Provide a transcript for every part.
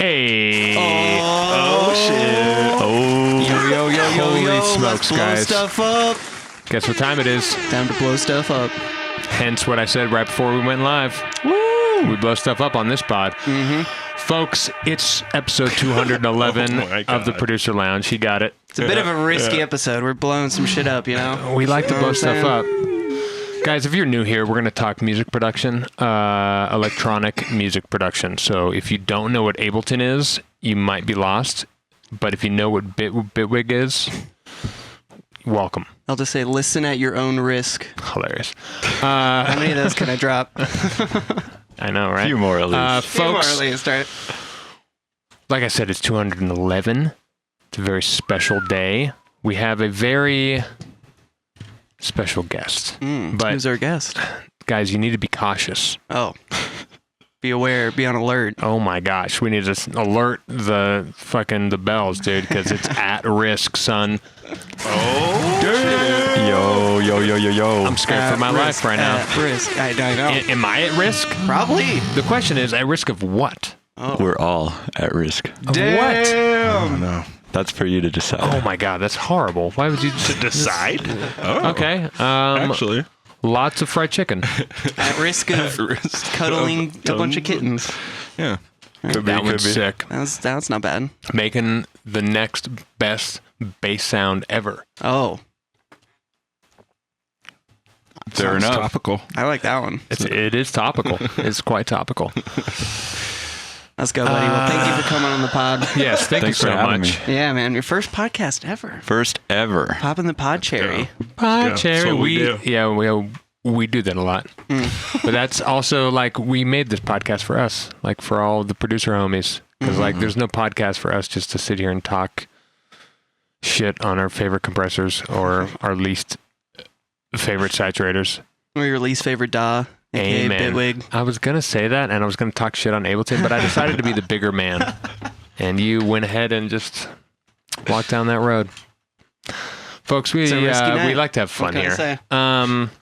Hey. Oh, shit. Oh. Yo. Holy smokes, Let's blow guys. stuff up. Guess what time it is? Time to blow stuff up. Hence what I said right before we went live. Woo! We blow stuff up on this pod. Mm-hmm. Folks, it's episode 211 of the Producer Lounge. He got it. It's a bit of a risky episode. We're blowing some shit up, you know? We like to Know blow what I'm stuff saying? up. Guys, if you're new here, we're going to talk music production, electronic music production. So if you don't know what Ableton is, you might be lost. But if you know what Bitwig is, welcome. I'll just say, listen at your own risk. Hilarious. How many of those can I drop? I know, right? A few more at least. Folks, Few more at least, right? like I said, it's 211. It's a very special day. We have a very special guest. But Who's our guest? guys, you need to be cautious. Oh. Be aware. Be on alert. Oh my gosh, we need to alert the bells, dude, because it's at risk, son. Yo. I'm scared for my life right now. At risk. I know. Am I at risk? Probably. The question is, at risk of what? Oh. We're all at risk. Of what? Damn. That's for you to decide. Oh my god, that's horrible. Why would you Decide? Oh, Okay. actually. Lots of fried chicken. At risk of cuddling a bunch of kittens. Yeah. That one's sick. That's not bad. Making the next best bass sound ever. Oh, Fair Sounds enough. topical. I like that one. It is topical. It's quite topical. Let's go, buddy. Well, thank you for coming on the pod. Yes, thank Thanks you for so having much. me. Yeah, man. Your first podcast ever. First ever. Popping the pod cherry. Pie Yeah, cherry. that's what we do. We do that a lot. But that's also like we made this podcast for us, like for all the producer homies. Because like there's no podcast for us just to sit here and talk shit on our favorite compressors or our least favorite saturators. Or your least favorite DAW, aka Amen. Bitwig. I was going to say that and I was going to talk shit on Ableton, but I decided to be the bigger man. And you went ahead and just walked down that road. Folks, we It's a risky night. like to have fun What can I here. say?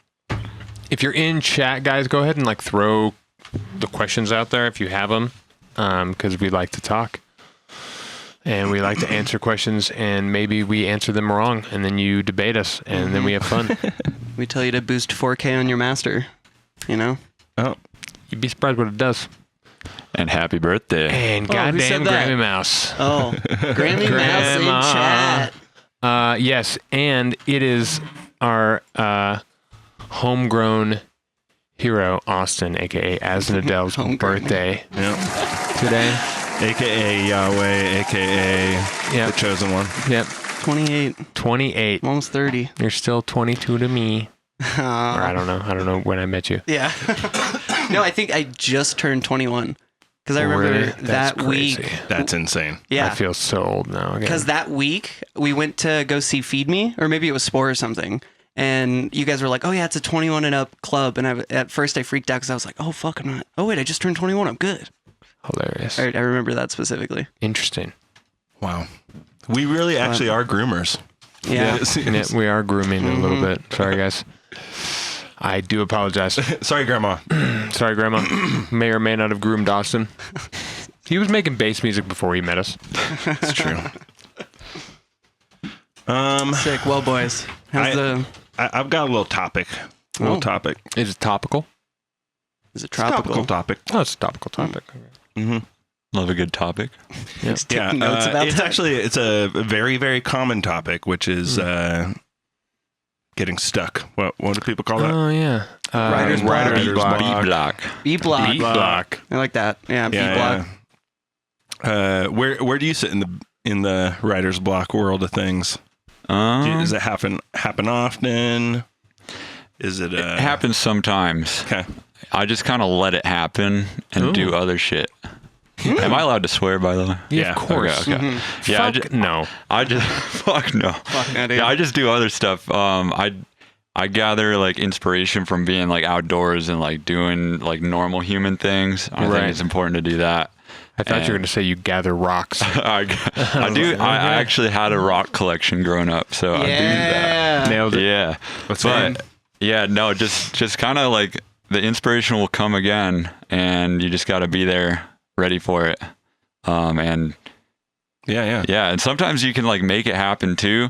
If you're in chat, guys, go ahead and like throw the questions out there if you have them, because we like to talk. And we like to answer questions, and maybe we answer them wrong, and then you debate us, and then we have fun. We tell you to boost 4K on your master. You know? Oh, You'd be surprised what it does. And happy birthday. And who goddamn said that? Grammy Mouse. Oh, Grammy Mouse in Grandma. chat. Yes, and it is our homegrown hero, Austin, a.k.a. Aznadel's Homegrown. birthday yeah. today. AKA Yahweh, AKA Yep. the chosen one. Yep, 28. 28. Almost 30. You're still 22 to me. Or I don't know. I don't know when I met you. Yeah. No, I think I just turned 21. Because I remember Really? that That's week. crazy. That's insane. Yeah. I feel so old now. Again. Because that week we went to go see Feed Me, or maybe it was Spore or something. And you guys were like, oh yeah, it's a 21 and up club. And at first I freaked out because I was like, oh fuck, I'm not. Oh wait, I just turned 21. I'm good. Hilarious. I remember that specifically. Interesting. Wow. We really actually are groomers. Yeah. Yeah, we are grooming a little bit. Sorry, guys. I do apologize. Sorry, Grandma. Sorry, Grandma. May or may not have groomed Austin. He was making bass music before he met us. It's true. Sick. Well, boys, how's I've got a little topic. Topic. Is it topical? is it It's a topical tropical? topic. Oh, it's a topical topic. Love a good topic. He's Yeah, taking notes about it's that. actually it's a very, very common topic, which is getting stuck. What do people call that? Oh, yeah. Writer's block. Writer's block. B-block. B block. Beat block. I like that. Yeah, B Yeah, block. yeah. Where do you sit in the writer's block world of things? Does it happen often? Is it It happens sometimes. okay? I just kind of let it happen and do other shit. Am I allowed to swear, by the way? Yeah, Yeah, of course. Okay. Yeah, Fuck no. I just fuck no. Fuck no, dude. Yeah, I just do other stuff. I gather like inspiration from being like outdoors and like doing like normal human things. I Right. think it's important to do that. I thought you were going to say you gather rocks. I do. I actually had a rock collection growing up, so I do that. Nailed it. Yeah, but yeah, no, just kind of like the inspiration will come again, and you just got to be there, ready for it. And and sometimes you can like make it happen too.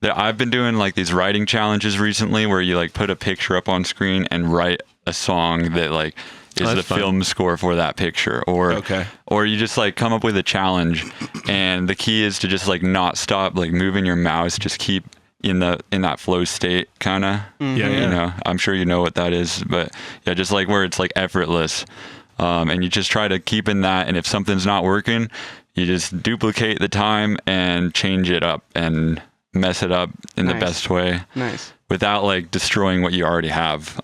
I've been doing like these writing challenges recently where you like put a picture up on screen and write a song that like is the film score for that picture, or you just like come up with a challenge, and the key is to just like not stop like moving your mouse, just keep in that flow state kind of. You know, I'm sure you know what that is, but yeah, just like where it's like effortless, and you just try to keep in that, and if something's not working, you just duplicate the time and change it up and mess it up in the best way, without like destroying what you already have.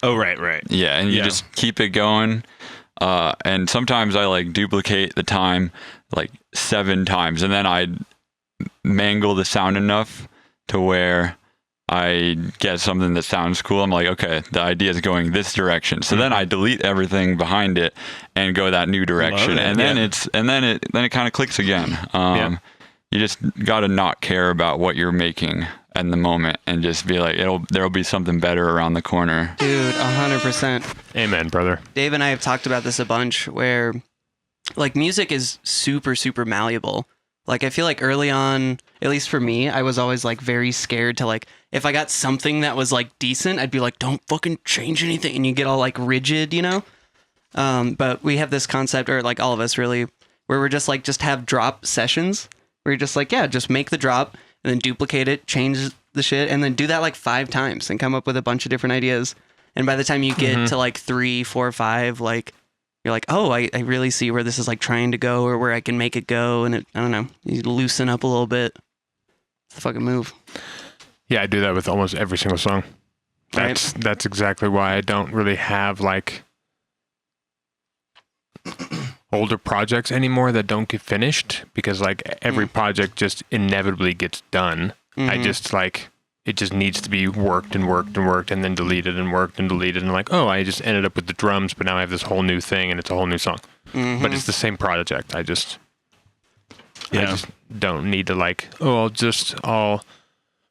Right. Yeah, and you just keep it going. And sometimes I like duplicate the time like 7 times, and then I mangle the sound enough to where I get something that sounds cool. I'm like, okay, the idea is going this direction. So then I delete everything behind it and go that new direction. And then it kind of clicks again. You just got to not care about what you're making in the moment and just be like, there'll be something better around the corner. Dude, 100%. Amen, brother. Dave and I have talked about this a bunch, where like music is super, super malleable. Like I feel like early on, at least for me, I was always like very scared to like, if I got something that was like decent, I'd be like, don't fucking change anything. And you get all like rigid, you know? But we have this concept, or like all of us really, where we're just like, just have drop sessions where you're just like, yeah, just make the drop and then duplicate it, change the shit, and then do that like 5 times and come up with a bunch of different ideas. And by the time you get to like 3, 4, 5, like you're like, oh, I really see where this is like trying to go, or where I can make it go. And I don't know, you loosen up a little bit. It's the fucking move. Yeah, I do that with almost every single song. That's exactly why I don't really have like older projects anymore that don't get finished, because like every project just inevitably gets done. I just like, it just needs to be worked and worked and worked and then deleted and worked and deleted, and like, oh, I just ended up with the drums, but now I have this whole new thing and it's a whole new song. But it's the same project. I just don't need to like, oh, I'll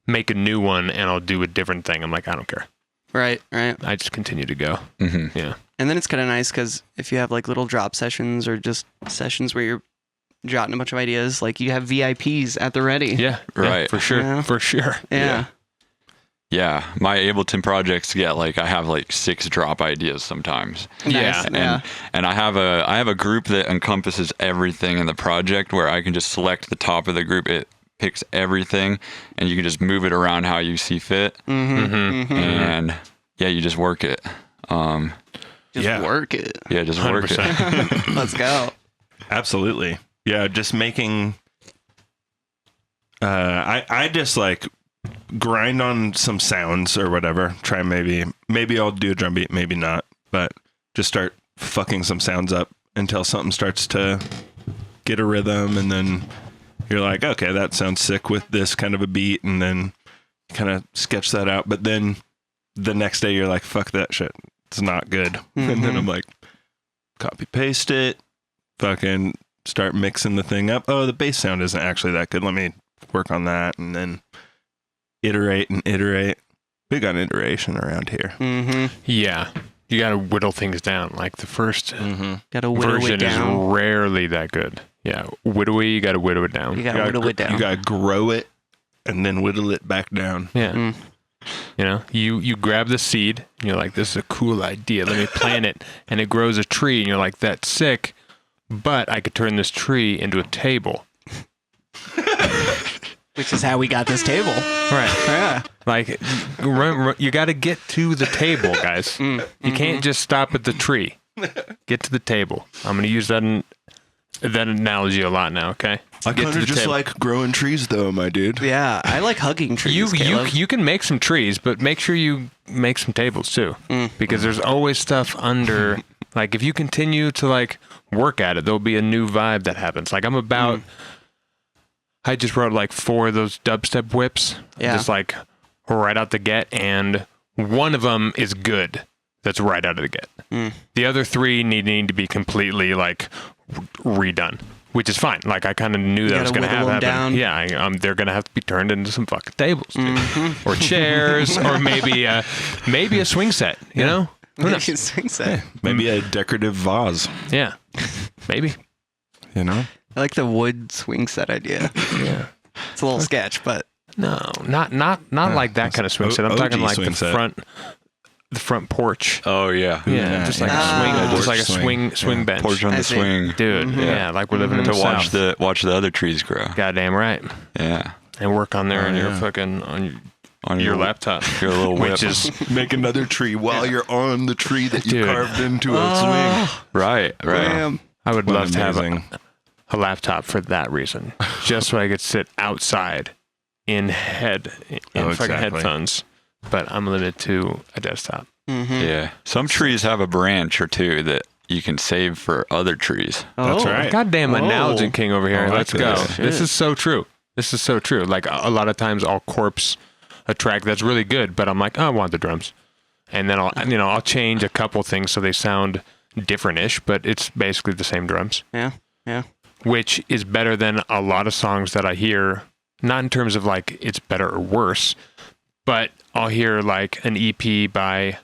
make a new one and I'll do a different thing. I'm like, I don't care. Right. I just continue to go. Yeah. And then it's kind of nice because if you have like little drop sessions or just sessions where you're jotting a bunch of ideas, like you have VIPs at the ready. Yeah, right. For sure. Yeah. For sure. Yeah. My Ableton projects get like, I have like 6 drop ideas sometimes. Nice. And I have a group that encompasses everything in the project, where I can just select the top of the group. It picks everything and you can just move it around how you see fit. And you just work it. Work it. Yeah, just work 100%. it. Let's go. Absolutely. Yeah, just making I just like grind on some sounds or whatever. Try maybe I'll do a drum beat, maybe not, but just start fucking some sounds up until something starts to get a rhythm, and then you're like, okay, that sounds sick with this kind of a beat, and then kind of sketch that out. But then the next day you're like, fuck that shit, it's not good. And then I'm like, copy paste it, fucking start mixing the thing up. Oh, the bass sound isn't actually that good, let me work on that. And then iterate. Big on iteration around here. Yeah, you gotta whittle things down. Like the first Gotta whittle it version down. is rarely that good. Yeah, you gotta whittle it down. You gotta whittle it down. You gotta grow it and then whittle it back down. Yeah. You know, you grab the seed and you're like, this is a cool idea, let me plant it, and it grows a tree, and you're like, that's sick, but I could turn this tree into a table. Which is how we got this table. Right. Yeah. Like, you got to get to the table, guys. You can't just stop at the tree. Get to the table. I'm going to use that analogy a lot now, okay? I kind of just like growing trees, though, my dude. Yeah, I like hugging trees. You can make some trees, but make sure you make some tables too, because there's always stuff under. Like, if you continue to like work at it, there'll be a new vibe that happens. Like, I'm about. I just wrote like 4 of those dubstep whips, just like right out the get, and one of them is good. That's right out of the get. The other 3 need to be completely like redone, which is fine. Like, I kind of knew that was going to happen. Down. Yeah, they're going to have to be turned into some fucking tables, or chairs, or maybe a swing set. You know, Maybe a swing set. Maybe a decorative vase. Yeah, maybe. You know? I like the wood swing set idea. Yeah. It's a little sketch, but No, not like that kind of swing set. I'm talking like the set. front porch. Oh yeah. Yeah, just like a swing, just like a swing bench. Porch on the swing. Dude, yeah, like we're living in the To watch South. watch the other trees grow. Goddamn right. Yeah. And work on there on your fucking on your laptop. Your little whip. Which is Make another tree while you're on the tree that you Dude. carved into a swing. Right. damn. I would love to have Amazing. a laptop for that reason, just so I could sit outside in fucking exactly. headphones. But I'm limited to a desktop. Yeah. Some trees have a branch or two that you can save for other trees. That's right. Goddamn analogy Oh. king over here. I like Let's go. this. This is so true. This is so true. Like a lot of times I'll corpse a track that's really good, but I'm like, oh, I want the drums. And then I'll change a couple things so they sound different-ish, but it's basically the same drums. Yeah. Which is better than a lot of songs that I hear, not in terms of like it's better or worse, but I'll hear like an EP by,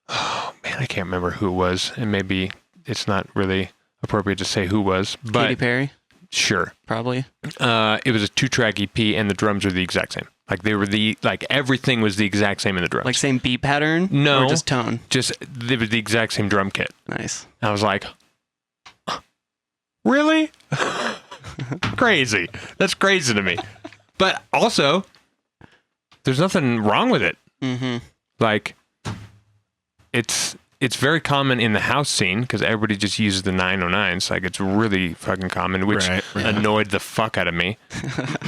oh man, I can't remember who it was, and maybe it's not really appropriate to say who was, but Katy Perry, sure. probably. It was a 2-track EP and the drums were the exact same. Like they were everything was the exact same in the drums. Like same beat pattern? No. Or just tone? Just, it was the exact same drum kit. Nice. I was like, really? Crazy. That's crazy to me. But also, there's nothing wrong with it. Mm-hmm. Like, it's very common in the house scene because everybody just uses the 909s. Like, it's really fucking common, which Right. annoyed the fuck out of me.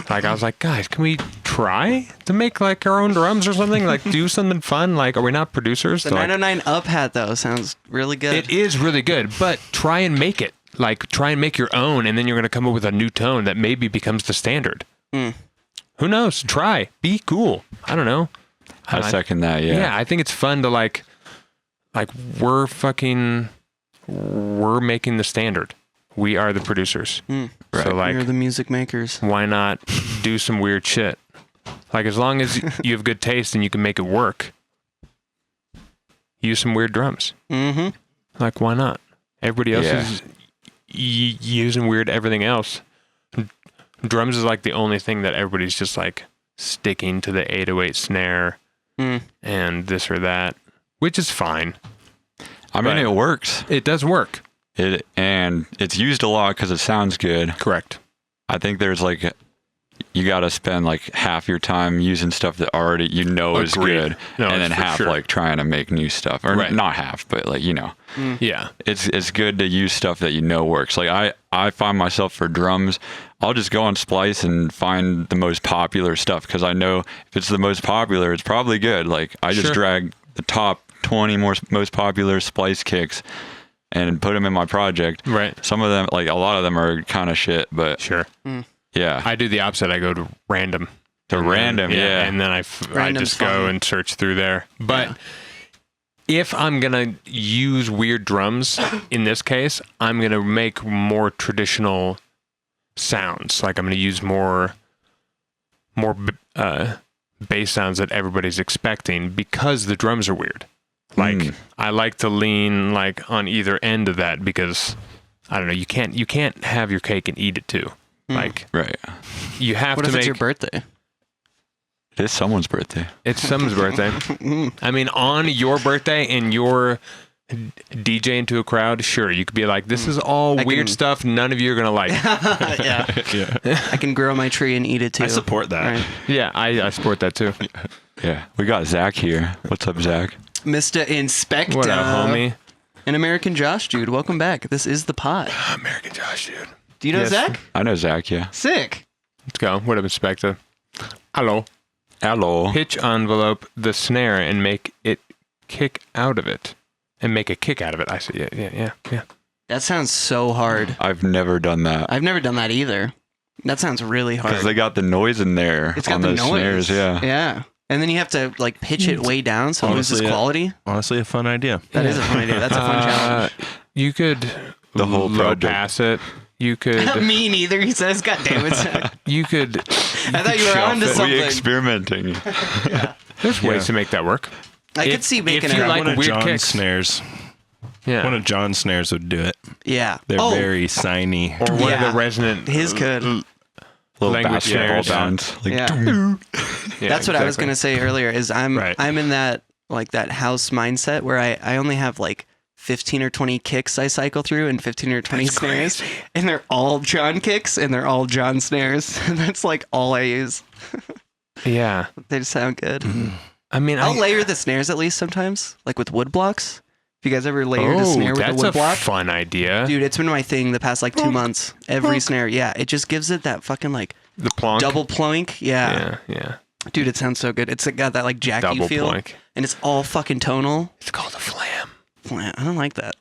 Like, I was like, guys, can we try to make like our own drums or something? Like, do something fun? Like, are we not producers? The So, like, 909 up hat, though, sounds really good. it is really good, but try and make it. Like, try and make your own, and then you're going to come up with a new tone that maybe becomes the standard. Mm. Who knows? Try. Be cool. I don't know. I second that. Yeah. Yeah, I think it's fun to like we're making the standard. We are the producers. Mm. Right. So like, You're the music makers. why not do some weird shit? Like as long as you have good taste and you can make it work, use some weird drums. Mm-hmm. Like why not? Everybody else Yeah. is using weird everything else. Drums is like the only thing that everybody's just like sticking to the 808 snare and this or that, which is fine. I mean, But it works. It does work. And it's used a lot because it sounds good. Correct. I think there's like, you got to spend like half your time using stuff that already is Agreed. good, No, and then for half sure. like trying to make new stuff, or Right. not half, but like Yeah. it's good to use stuff that works. Like I find myself for drums, I'll just go on Splice and find the most popular stuff because I know if it's the most popular, it's probably good. Like I just Sure. drag the top 20 most popular Splice kicks and put them in my project. Right. Some of them, like a lot of them, are kind of shit, but Sure. yeah, I do the opposite. I go to random. random, yeah. And then I Random's just go fun. and search through there. But if I'm going to use weird drums, in this case, I'm going to make more traditional sounds. Like I'm going to use more bass sounds that everybody's expecting because the drums are weird. Like I like to lean like on either end of that because I don't know, you can't have your cake and eat it too. Like right. you have What to if make it's your birthday? It is someone's birthday. it's someone's birthday. I mean, on your birthday and you're DJing to a crowd, sure, you could be like, this is all I weird can- stuff none of you are going to like. Yeah. Yeah. I can grow my tree and eat it too. I support that. Right. Yeah, I support that too. Yeah, we got Zach here. What's up, Zach? Mr. Inspector. What up, homie? An American Josh, dude. Welcome back. This is the pod. American Josh, dude. Do you know Yes. Zach? I know Zach. Yeah. Sick. Let's go. What up, Inspector? Hello. Hello. Pitch envelope the snare and make it kick out of it. And make a kick out of it. I see. Yeah. That sounds so hard. I've never done that. I've never done that either. That sounds really hard. Because they got the noise in there It's got on the those noise. snares. Yeah. Yeah. And then you have to like pitch it way down so it loses Honestly, quality. Honestly, a fun idea. That is a fun idea. That's a fun challenge. You could The whole low project. pass it. You could. Me neither, he says. God damn it, Zach. You could. I thought you were shelf onto it. something. We experimenting. There's ways to make that work. I could if- see making if you it. like One of weird John's kicks. snares. Yeah. One of John's snares would do it. Yeah. They're very signy. Or one of the resonant His could. Little language basketball snares. bounce. Like, Yeah. Yeah, That's what I was exactly. gonna say earlier. Is I'm in that that house mindset where I only have like 15 or 20 kicks I cycle through and 15 or 20 snares, and they're all John kicks and they're all John snares. And that's like all I use. Yeah. They just sound good. I mean, I'll layer the snares at least sometimes, like with wood blocks. If you guys ever layered a snare with a wood block, fun idea. dude, it's been my thing the past like 2 months. Every snare, yeah, it just gives it that fucking like The plonk. double plonk, yeah. Yeah. Dude, it sounds so good. It's got that like jacky Double feel, plonk. and it's all fucking tonal. It's called a flam. I don't like that.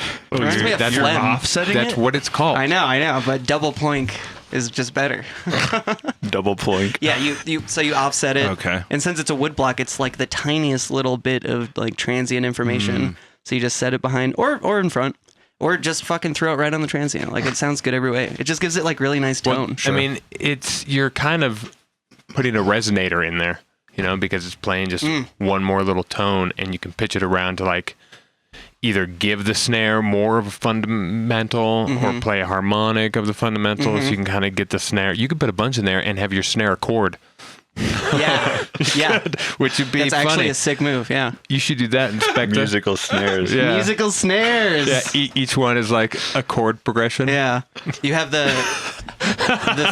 Oh, Reminds me of that's phlegm. offsetting That's it? what it's called. I know, but double plonk is just better. double plink. Yeah, you offset it. Okay. And since it's a wood block, it's like the tiniest little bit of like transient information. So you just set it behind or in front. Or just fucking throw it right on the transient. Like, it sounds good every way. It just gives it like really nice tone. I mean, you're kind of putting a resonator in there, because it's playing just one more little tone, and you can pitch it around to like either give the snare more of a fundamental or play a harmonic of the fundamental, so you can kind of get the snare. You could put a bunch in there and have your snare a chord. Yeah. Which would be That's funny. actually a sick move, yeah. You should do that in Spectre. Musical snares. Yeah. Musical snares. Yeah, each one is like a chord progression. Yeah. You have the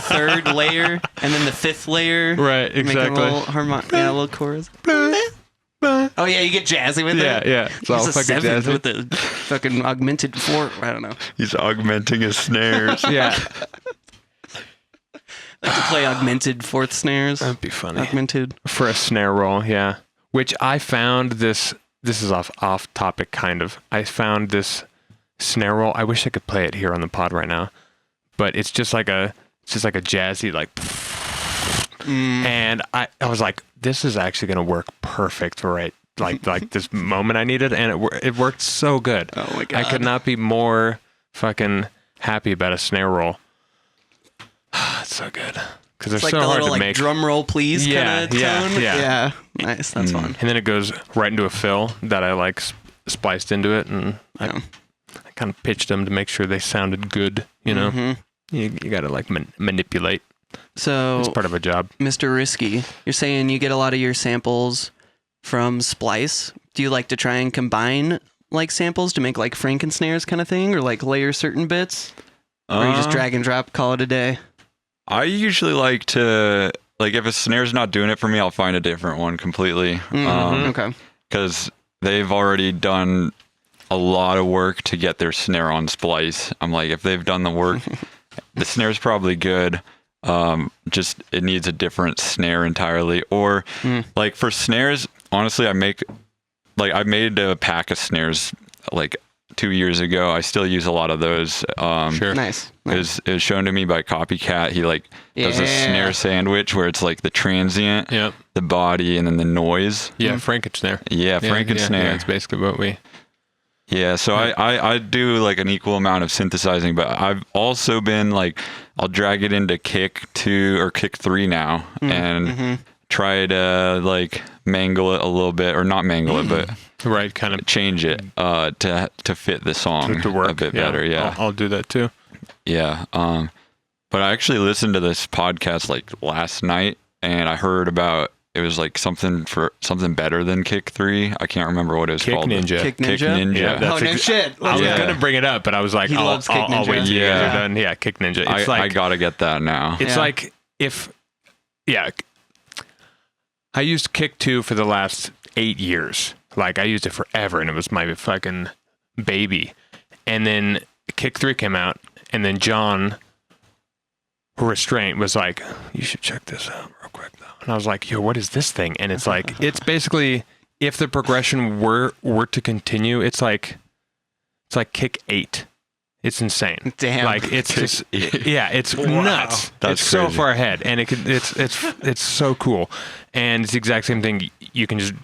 third layer and then the fifth layer. Right, Make exactly. a little chorus. Oh yeah, you get jazzy with it. Yeah. It's all He's a fucking seventh jazzy. with the fucking augmented fourth. I don't know. He's augmenting his snares. Yeah. I like to play augmented fourth snares. That'd be funny. Augmented. For a snare roll, yeah. Which I found this is off topic kind of. I found this snare roll. I wish I could play it here on the pod right now. But it's just like a jazzy like and I was like, this is actually going to work perfect for like this moment I needed, and it worked so good. Oh my God. I could not be more fucking happy about a snare roll. It's so good because they're It's like so the hard little to like make. drum roll please kind of tone. Yeah. Nice. That's fun. And then it goes right into a fill that I like spliced into it, and I kind of pitched them to make sure they sounded good. You got to like manipulate. So It's part of a job. Mr. Risky, you're saying you get a lot of your samples from Splice. Do you like to try and combine like samples to make like Frankensnares kind of thing, or like layer certain bits? Or you just drag and drop, call it a day? I usually like to, like, if a snare's not doing it for me, I'll find a different one completely. Okay. Because they've already done a lot of work to get their snare on Splice. I'm like, if they've done the work, the snare's probably good. Just it needs a different snare entirely. Or like for snares, honestly, I made a pack of snares like 2 years ago. I still use a lot of those. Sure. Nice. It was shown to me by Copycat. He does a snare sandwich where it's like the transient, the body, and then the noise. Yeah, Frankensnare. Yeah, Frankensnare. Yeah, that's basically what we. Yeah, so I do like an equal amount of synthesizing, but I've also been like, I'll drag it into kick 2 or kick 3 now and try to like mangle it a little bit, or not mangle it, but Right, kind of change it to fit the song to work a bit better. Yeah, I'll do that too. yeah. But I actually listened to this podcast like last night, and I heard about it was like something better than Kick 3. I can't remember what it was Kick called. Ninja. Kick Ninja? Kick Ninja. Yeah, Oh, that's no shit. I was Yeah. gonna bring it up, but I was like, He loves Kick I'll wait Ninja. till you guys Yeah. are done. Yeah, Kick Ninja. It's I like gotta get that now. it's Yeah. like I used Kick 2 for the last 8 years. Like I used it forever, and it was my fucking baby. And then Kick 3 came out, and then John Restraint was like, you should check this out real quick though. And I was like, yo, what is this thing? And it's like, it's basically, if the progression were to continue, it's like Kick 8. It's insane. Damn. Like it's just, yeah, it's nuts. That's it's so crazy. far ahead, and it's so cool. And it's the exact same thing. You can just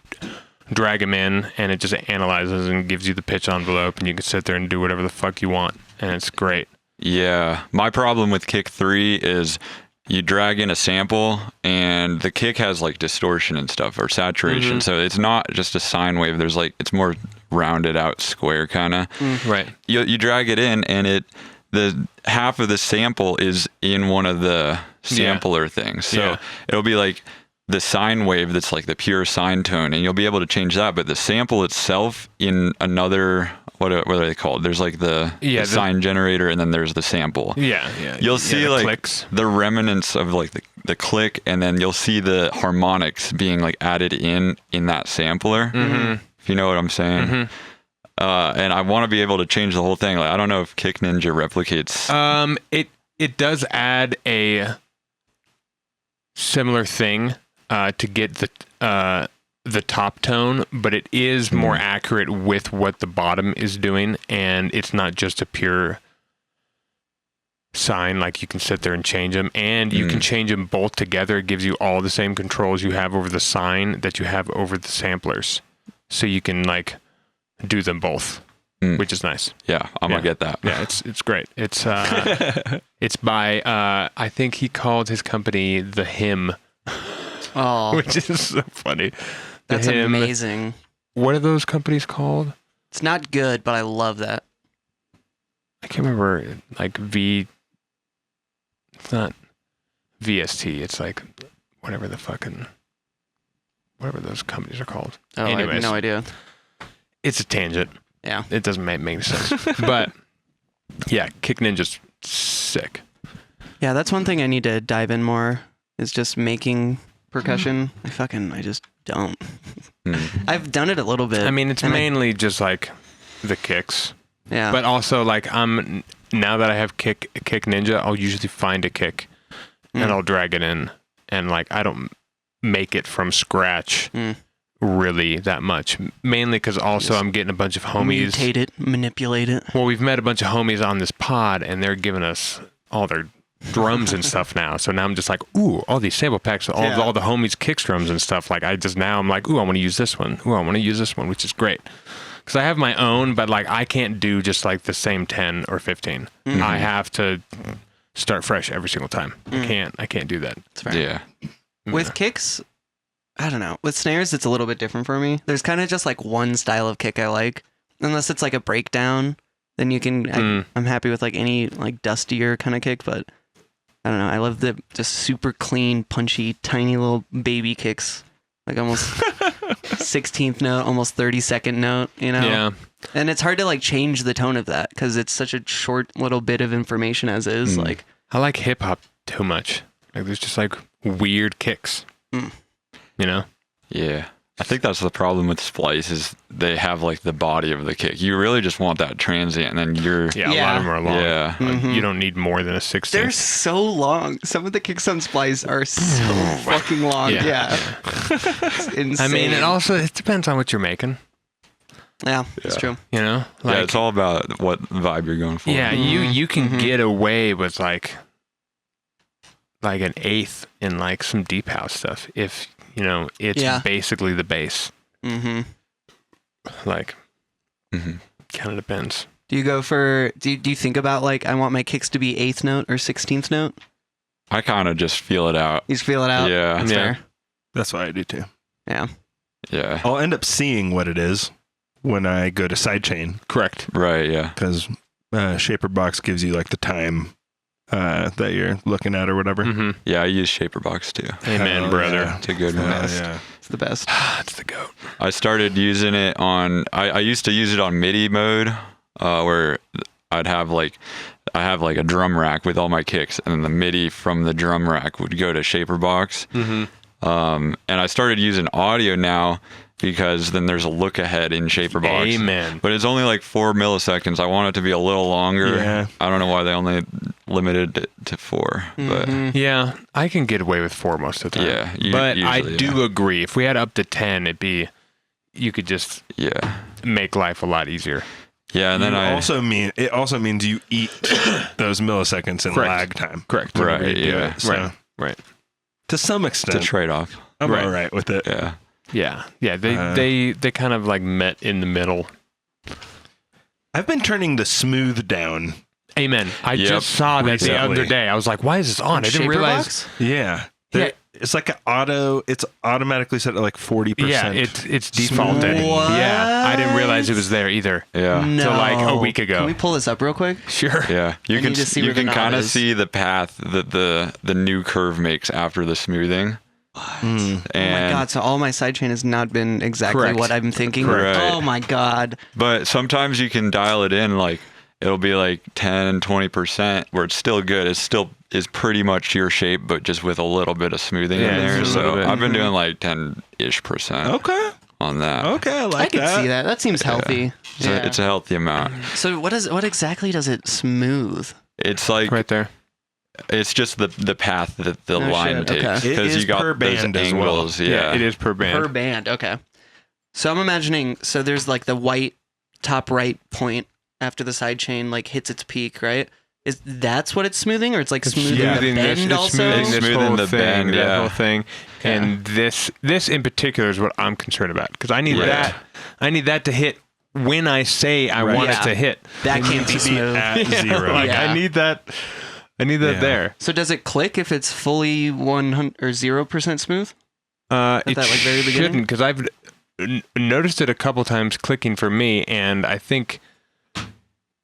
drag them in, and it just analyzes and gives you the pitch envelope, and you can sit there and do whatever the fuck you want, and it's great. Yeah. My problem with Kick 3 is you drag in a sample and the kick has like distortion and stuff, or saturation. So it's not just a sine wave. There's like, it's more rounded out square kind of. Right. You drag it in, and the half of the sample is in one of the sampler things. So it'll be like the sine wave that's like the pure sine tone, and you'll be able to change that. But the sample itself in another, what are they called? There's like the sine generator, and then there's the sample. Yeah. You'll see like clicks. the remnants of like the click, and then you'll see the harmonics being like added in that sampler. If you know what I'm saying. And I want to be able to change the whole thing. Like, I don't know if Kick Ninja replicates. It does add a similar thing to get the top tone, but it is more accurate with what the bottom is doing, and it's not just a pure sine. Like, you can sit there and change them, and you can change them both together. It gives you all the same controls you have over the sine that you have over the samplers, so you can like do them both, which is nice. Yeah, I'm gonna get that. Yeah, it's great. It's it's by I think he called his company The Hymn. Oh, Which is so funny. that's amazing. What are those companies called? It's not good, but I love that. I can't remember. Like it's not VST. It's like whatever those companies are called. Oh, Anyways, I have no idea. It's a tangent. Yeah. It doesn't make any sense. But yeah, Kick Ninja's sick. Yeah, that's one thing I need to dive in more, is just making percussion. I just don't. I've done it a little bit. I mean, it's mainly just like the kicks. Yeah. But also, like, now that I have Kick Ninja, I'll usually find a kick and I'll drag it in, and like I don't make it from scratch really that much. Mainly because also I'm getting a bunch of homies. Mutate it, manipulate it. Well, we've met a bunch of homies on this pod, and they're giving us all their drums and stuff now. So now I'm just like, ooh, all these sample packs, all the homies' kick drums and stuff. Like I'm like, ooh, I want to use this one. Ooh, I want to use this one, which is great. Because I have my own, but like I can't do just like the same 10 or 15. I have to start fresh every single time. I can't do that. That's fair. Yeah. With kicks, I don't know. With snares, it's a little bit different for me. There's kind of just like one style of kick I like. Unless it's like a breakdown, then you can, I'm happy with like any like dustier kind of kick, but I don't know. I love the just super clean, punchy, tiny little baby kicks. Like almost 16th note, almost 32nd note, you know? Yeah. And it's hard to like change the tone of that because it's such a short little bit of information as is. Like, I like hip hop too much. Like there's just like weird kicks. You know? Yeah. I think that's the problem with splice is they have like the body of the kick. You really just want that transient, and then you're A lot of them are long. Yeah. Like, you don't need more than a 16th. they're so long. Some of the kicks on Splice are so fucking long. Yeah. It's insane. I mean, it depends on what you're making. Yeah, it's true. You know? Yeah, it's all about what vibe you're going for. Yeah, you can get away with like an eighth in like some deep house stuff if you know it's basically the bass. Like, kind of depends. Do you go for? Do you think about like I want my kicks to be 8th note or 16th note? I kind of just feel it out. You just feel it out. Yeah. That's fair. That's what I do too. Yeah. Yeah. I'll end up seeing what it is when I go to sidechain. Correct. Right. Yeah. Because Shaper Box gives you like the time that you're looking at or whatever. Yeah, I use Shaperbox too. Amen, brother. Yeah. It's a good one. Yeah. It's the best. It's the goat. I started using it on. I used to use it on MIDI mode, where I have like a drum rack with all my kicks, and then the MIDI from the drum rack would go to Shaperbox. And I started using audio now because then there's a look ahead in Shaperbox. Amen. But it's only like 4 milliseconds. I want it to be a little longer. Yeah. I don't know why they only limited it to 4. But Yeah, I can get away with 4 most of the time. Yeah, but I usually, do agree. If we had up to 10, you could just make life a lot easier. Yeah, and then it also means you eat those milliseconds in lag time. Correct. Right, You do yeah. it, so Right. to some it's extent, a trade-off. I'm all right with it. Yeah. Yeah. They kind of like met in the middle. I've been turning the smooth down. Amen. I just saw that the Recently. other day. I was like, why is this on? I didn't realize. Yeah. It's like it's automatically set at like 40%. Yeah, it's defaulted. What? Yeah, I didn't realize it was there either. Yeah. No. So like a week ago. Can we pull this up real quick? Sure. Yeah, you I can need to see you where the can knob kind of is. see the path that the new curve makes after the smoothing. Oh my god! So all my sidechain has not been exactly Correct. what I'm thinking. Correct. Oh my god! But sometimes you can dial it in, like it'll be like 10, 20%, where it's still good. It still is pretty much your shape, but just with a little bit of smoothing Yeah, in there. just a little So bit. I've been doing like 10-ish% Okay. on that. Okay, I I like can that. see that. That seems healthy. So it's a healthy amount. So what exactly does it smooth? It's like Right there. it's just the path that the No line shit, takes okay. It because is you got per those band as well. angles. Yeah. It is per band. Per band. Okay. So I'm imagining. So there's like the white top right point after the sidechain like hits its peak, right? That's what it's smoothing, or it's like smoothing the Smoothing bend it's also. smoothing this Smoothing whole the thing, bend, that yeah. whole thing, and this in particular is what I'm concerned about because I need Yeah. that to hit when I say I Right. want Yeah. it to hit. That It can't needs be to be smooth. at zero. Like Yeah. I need that. Yeah. There. So does it click if it's fully 100 or 0% smooth? It that, like, very beginning? shouldn't because I've noticed it a couple times clicking for me, and I think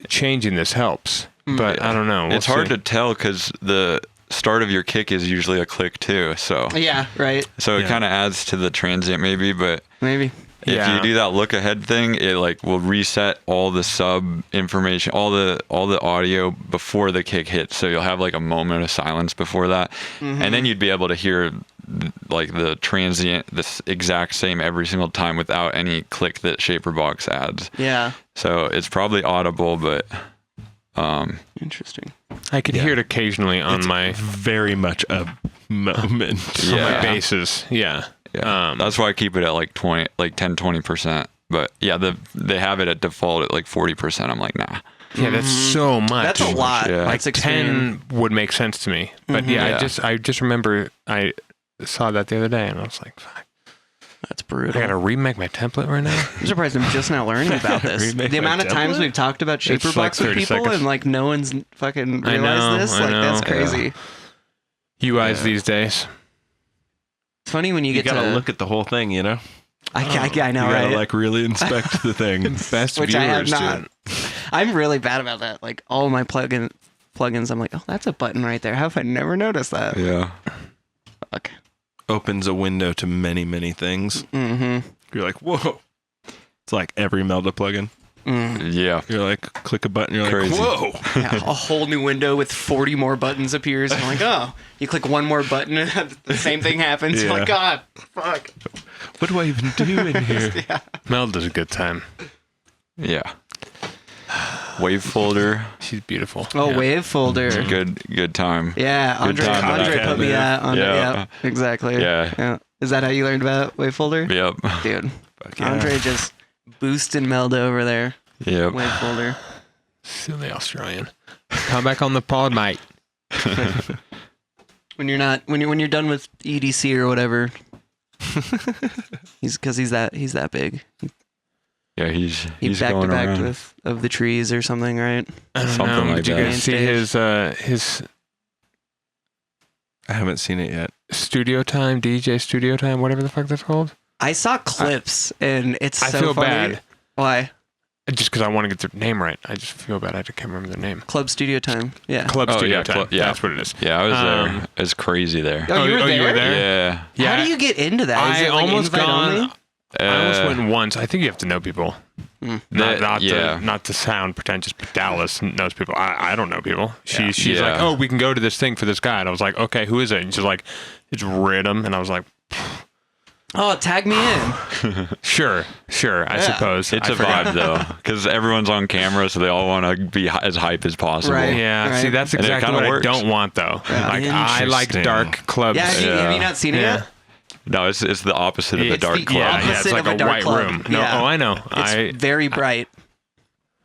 changing this helps. But I don't know. It's hard to tell because the start of your kick is usually a click too. So Yeah. Right. so it Yeah. kind of adds to the transient maybe, but Maybe. if Yeah. you do that look ahead thing, it like will reset all the sub information, all the audio before the kick hits. So you'll have like a moment of silence before that, and then you'd be able to hear like the transient, this exact same every single time without any click that Shaperbox adds. Yeah. So it's probably audible, but Interesting. I could hear it occasionally on It's my very much a moment. on my Yeah. basses. Yeah. yeah, that's why I keep it at like 10-20%. But yeah, they have it at default at like 40%. I'm like, nah. Yeah, that's so much. That's a lot. Yeah. Like That's extreme. 10 would make sense to me. But yeah, Yeah. I just remember I saw that the other day and I was like, fuck, That's I brutal. gotta remake my template right now. I'm surprised I'm just now learning about this. Remake The my amount of times template? we've talked about It's Shaperbox like with 30 people seconds. and like no one's fucking I realized know, this. I Like that's know. crazy. UIs Yeah. these days. It's funny when you You get gotta to look at the whole thing, you know? I know, You gotta right? like really inspect the thing. Best Which I have viewers, not. dude. I'm really bad about that. Like all my plugins, I'm like, oh, that's a button right there. How have I never noticed that? Yeah. Fuck. Opens a window to many, many things. Mm-hmm. You're like, whoa. It's like every Melda plugin. Yeah. You're like, click a button. You're Crazy. like, whoa. Yeah, a whole new window with 40 more buttons appears. I'm like, oh, you click one more button and the same thing happens. You're like, God, fuck. What do I even do in here? Mel does a good time. Yeah. Wave folder. She's beautiful. Oh, Yeah. wave folder. Good time. Yeah, Andre time, put me man. on. Yeah. Yeah, exactly. Yeah. Is that how you learned about wave folder? Yep. Dude, Fuck yeah. Andre just boosting Melda over there. Yep. Wave folder. Silly Australian. Come back on the pod, mate. When you're done with EDC or whatever. he's that big. Yeah, he's He's back to going back around. with Of the Trees or something, right? I don't Something know. like Did you that. guys see his I haven't seen it yet. studio time, DJ studio time, whatever the fuck that's called? I saw clips and it's I so feel funny. bad. Why? Just because I want to get their name right. I just feel bad. I can't remember their name. Club studio time. Yeah. Club Oh, studio yeah, time. yeah. That's what it is. Yeah, I was Um, there. It's crazy there. Oh, you were there? Yeah. Yeah. How do you get into that? Is I it like almost invite gone. only? I almost went once. I think you have to know people. Yeah. Not to sound pretentious, but Dallas knows people. I don't know people. She's Yeah. like, oh, we can go to this thing for this guy. And I was like, okay, who is it? And she's like, it's Rhythm. And I was like, Oh, tag me in. sure, I suppose. It's I a forgot. vibe though, because everyone's on camera, so they all want to be as hype as possible. Right. Yeah, Right. see, that's And it exactly kinda what works. I don't want, though. Yeah. Like, I like Interesting. dark clubs. Yeah, have Yeah. you not seen it Yeah. yet? No, it's the opposite of the It's dark the club. Yeah, it's opposite like of a a dark white club. room. No, Yeah. oh, I know. It's very bright.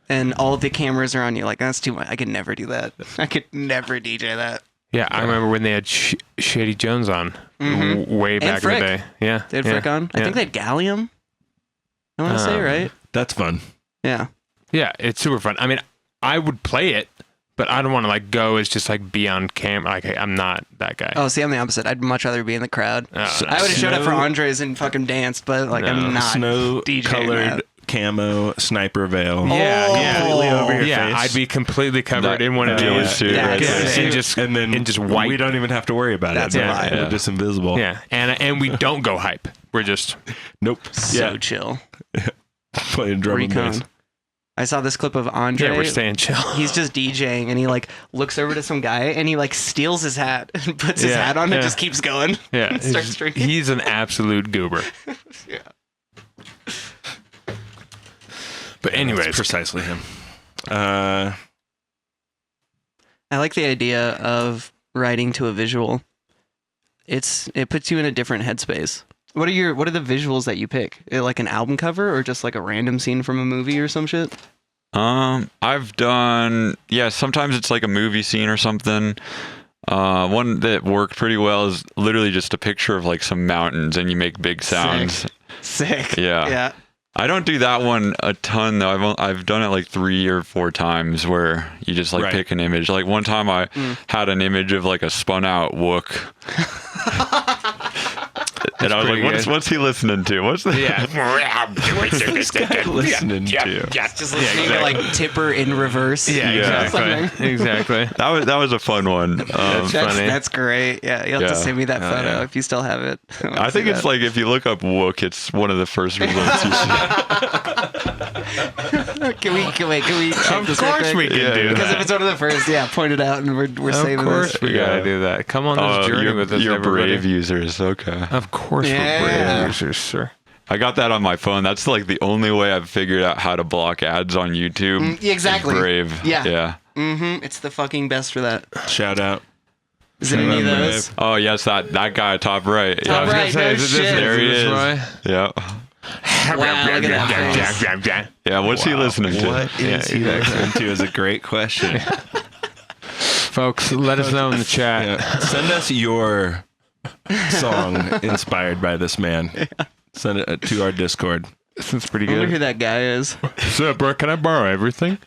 And all the cameras are on you. Like, that's too much. I could never do that. I could never DJ that. I remember when they had Shady Jones on way back in Frick. the day. Yeah, They had yeah, Frick on. I yeah. think they had Gallium. I want to say, right? That's fun. Yeah. Yeah, it's super fun. I mean, I would play it, but I don't want to like go as just like be on camera. Like I'm not that guy. Oh, see, I'm the opposite. I'd much rather be in the crowd. Oh, I would have showed up for Andres and fucking danced, but like I'm not DJing Snow-colored that. camo sniper veil. Yeah, Completely over your face. I'd be completely covered in one of Yeah, these. dude, right Yeah, there. and just white. We don't even have to worry about That's it. a vibe. We're just invisible. Yeah, and we don't go hype. We're just Nope. So chill. Playing drum and bass. Recon. I saw this clip of Andre. we're staying chill. He's just DJing and he like looks over to some guy and he like steals his hat and puts his Yeah, hat on and yeah. just keeps going. Yeah, Starts drinking. he's an absolute goober. Yeah. But anyways, That's precisely him. I like the idea of writing to a visual. It puts you in a different headspace. What are the visuals that you pick? Like an album cover or just like a random scene from a movie or some shit? I've done sometimes it's like a movie scene or something. One that worked pretty well is literally just a picture of like some mountains and you make big sounds. Sick. Yeah. Yeah. I don't do that one a ton though. I've done it like 3 or 4 times where you just like pick an image. Like one time I had an image of like a spun out wook. And I was like, what's he listening to? What's the Listening to. Just listening to like Tipper in reverse. Exactly. That was a fun one. That's great. Yeah, you'll have to send me that photo if you still have it. I think it's like if you look up wook, it's one of the first results you see. Can we check this real Of course quick? we can do Because that. if it's one of the first, point it out and we're saving Of course this. we gotta do that. Come on this journey with us, you're everybody. Brave users, okay. Of course we're Brave users, sir. I got that on my phone. That's like the only way I've figured out how to block ads on YouTube. Exactly. Brave. Yeah. Mm-hmm. It's the fucking best for that. Shout out. Is it any of those? Oh yes, that guy top right. Top yeah. right, no shit. There he is. Yeah. Wow, look at that. Yeah. What's he listening to? What is he listening to is a great question. Folks, let us know in the chat. Yeah. Send us your song inspired by this man. Send it to our Discord. This is pretty I wonder good. who that guy is. So, bro, can I borrow everything?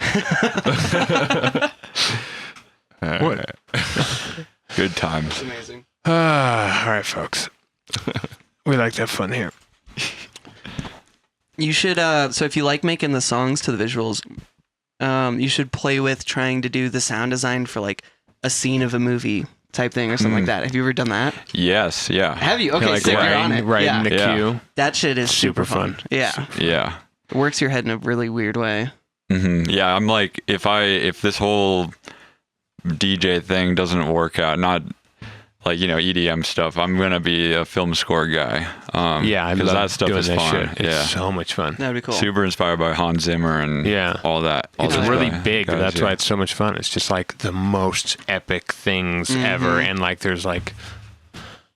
What? Good times. Amazing. All right, folks. We like to have fun here. You should, so if you like making the songs to the visuals, you should play with trying to do the sound design for like a scene of a movie type thing or something like that. Have you ever done that? Yes. Yeah. Have you? Okay, Like so you're on it. writing the Yeah. cue. That shit is super fun. Yeah. Yeah. It works your head in a really weird way. Yeah. I'm like, if this whole DJ thing doesn't work out, not like, EDM stuff, I'm going to be a film score guy. Yeah, I because love that stuff doing is that fun. shit. It's Yeah. so much fun. That would be cool. Super inspired by Hans Zimmer and all that. All It's those really guys, big. That's yeah. why it's so much fun. It's just like the most epic things ever. And like there's like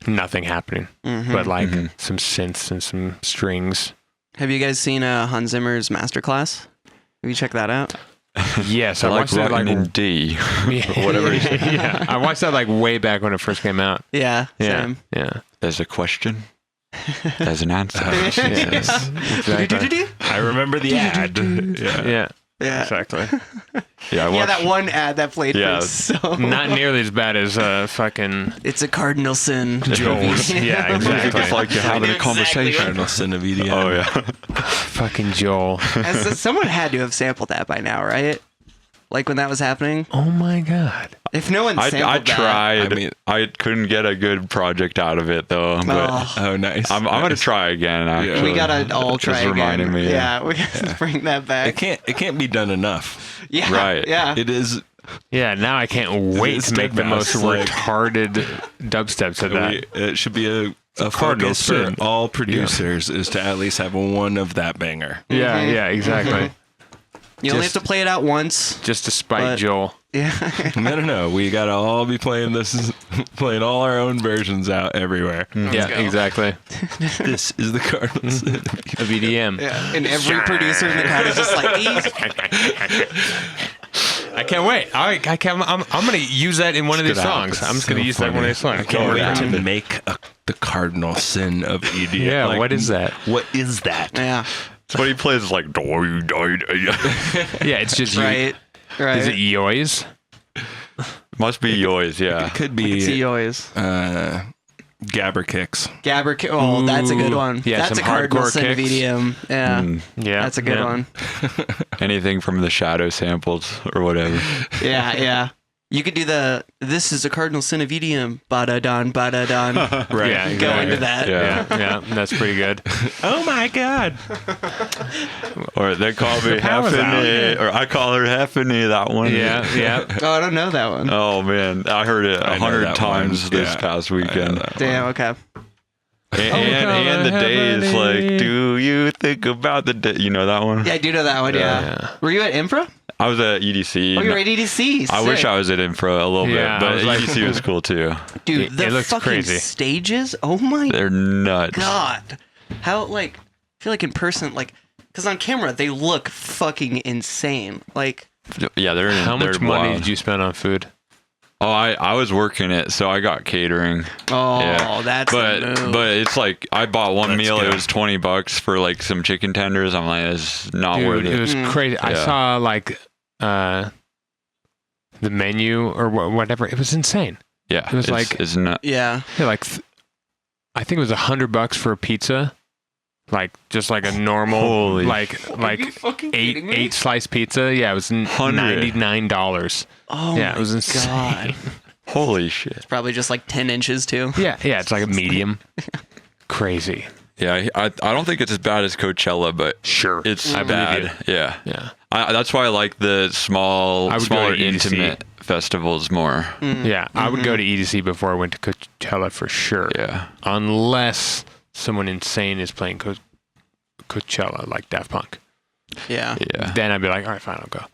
nothing happening, but like some synths and some strings. Have you guys seen Hans Zimmer's masterclass? Have you checked that out? Yes, I I like watched that rocking like in D. whatever. Yeah, I watched that like way back when it first came out. Yeah. Yeah, Same. yeah. There's a question. There's an answer. Yes, exactly. I remember the ad. Yeah, Yeah. exactly. Yeah, I Yeah, watched, that one ad that played Yeah. for so. Not nearly as bad as fucking It's a cardinal sin. Joel's. Yeah, exactly. It's like you're having a Exactly conversation. Cardinal sin of EDM. Oh yeah. Fucking Joel. Someone had to have sampled that by now, right? Like when that was happening. Oh my god. If no one sampled I that, tried. I mean- I couldn't get a good project out of it though. But Oh, nice. I'm gonna try again. Actually. we gotta all try Just again. reminded me. Yeah, we gotta bring that back. It can't be done enough. Yeah, Right. Yeah, It is. Yeah, now I can't wait to make the most steadfast, like- retarded dubsteps of that. It should be a cardinal focus for sin. all producers is to at least have one of that banger. Yeah, yeah, exactly. you only have to play it out once. Just to spite But- Joel. Yeah, No. We gotta all be playing playing all our own versions out everywhere. Yeah, go. exactly. This is the cardinal sin. Of EDM. yeah. And every producer in the crowd is just like, I can't wait. I'm gonna use that in one of these songs. I'm just gonna use that in one of these songs. I can't wait to make the cardinal sin of EDM. Yeah, what is that? What is that? yeah, So what he plays is like. Yeah, it's just right, right. Is it yois? Must be yours, yeah. It could I be can see yours. Gabber kicks. Oh, that's a good Ooh. one. Yeah, That's some a cardinal hardcore sin of kicks. EDM. Yeah. Yeah. That's a good one. Anything from the Shadow samples or whatever. Yeah. You could do this is a cardinal sin of EDM. Ba-da-don, ba-da-don. Right. Yeah, Go exactly. into that. Yeah, that's pretty good. Oh my god. Or they call me power's Heffany, or I call her Heffany, that one. Yeah. Oh, I don't know that one. Oh, man. I heard it I know 100 that times one. this Yeah, past I know weekend. that Damn, one. okay. And the days, Heffany. like, do you think about the day? You know that one? Yeah, I do know that one, yeah. Yeah. Were you at Infra? I was at EDC. Oh, you're at EDC. I wish Sick. I was at Infra a little Yeah, I bit, but was like- EDC was cool too. Dude, the It looks fucking crazy. stages. Oh my They're nuts. god. How, like, I feel like in person, like, because on camera, they look fucking insane. Like, Yeah, they're How they're much money wild. did you spend on food? Oh, I was working it, so I got catering. oh, Yeah. that's But the move. but it's like I bought one Let's meal. go. It was $20 for like some chicken tenders. I'm like, it's not worth Dude, it. it was crazy. I Yeah. saw like the menu or whatever. It was insane. Yeah, it was it's not. yeah. Yeah, like I think it was $100 for a pizza, like just like a normal, Holy like fucking eight slice pizza. Yeah, it was $99. Oh, Yeah, my it was insane. God. Holy shit. Probably just like 10 inches, too. Yeah, it's like a medium. Crazy. Yeah, I don't think it's as bad as Coachella, but Sure, it's I believe bad. Yeah, Yeah, that's why I like the I would go smaller, to EDC. intimate festivals more. yeah. I would go to EDC before I went to Coachella for sure. Yeah. Unless someone insane is playing Coachella, like Daft Punk. Yeah. Yeah. Then I'd be like, all right, fine, I'll go.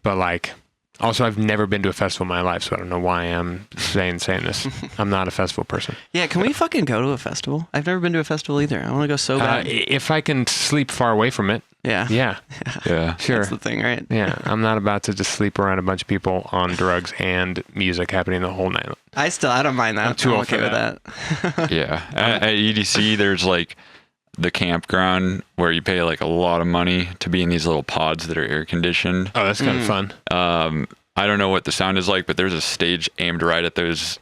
But like, also, I've never been to a festival in my life, so I don't know why I'm saying this. I'm not a festival person. Yeah, can we fucking go to a festival? I've never been to a festival either. I want to go so bad. If I can sleep far away from it, yeah. yeah, Yeah. sure. That's the thing, right? Yeah, I'm not about to just sleep around a bunch of people on drugs and music happening the whole night. I don't mind that. I'm too old okay for with that. Yeah. At EDC, there's like the campground where you pay like a lot of money to be in these little pods that are air conditioned. Oh, that's kind of fun. I don't know what the sound is like, but there's a stage aimed right at those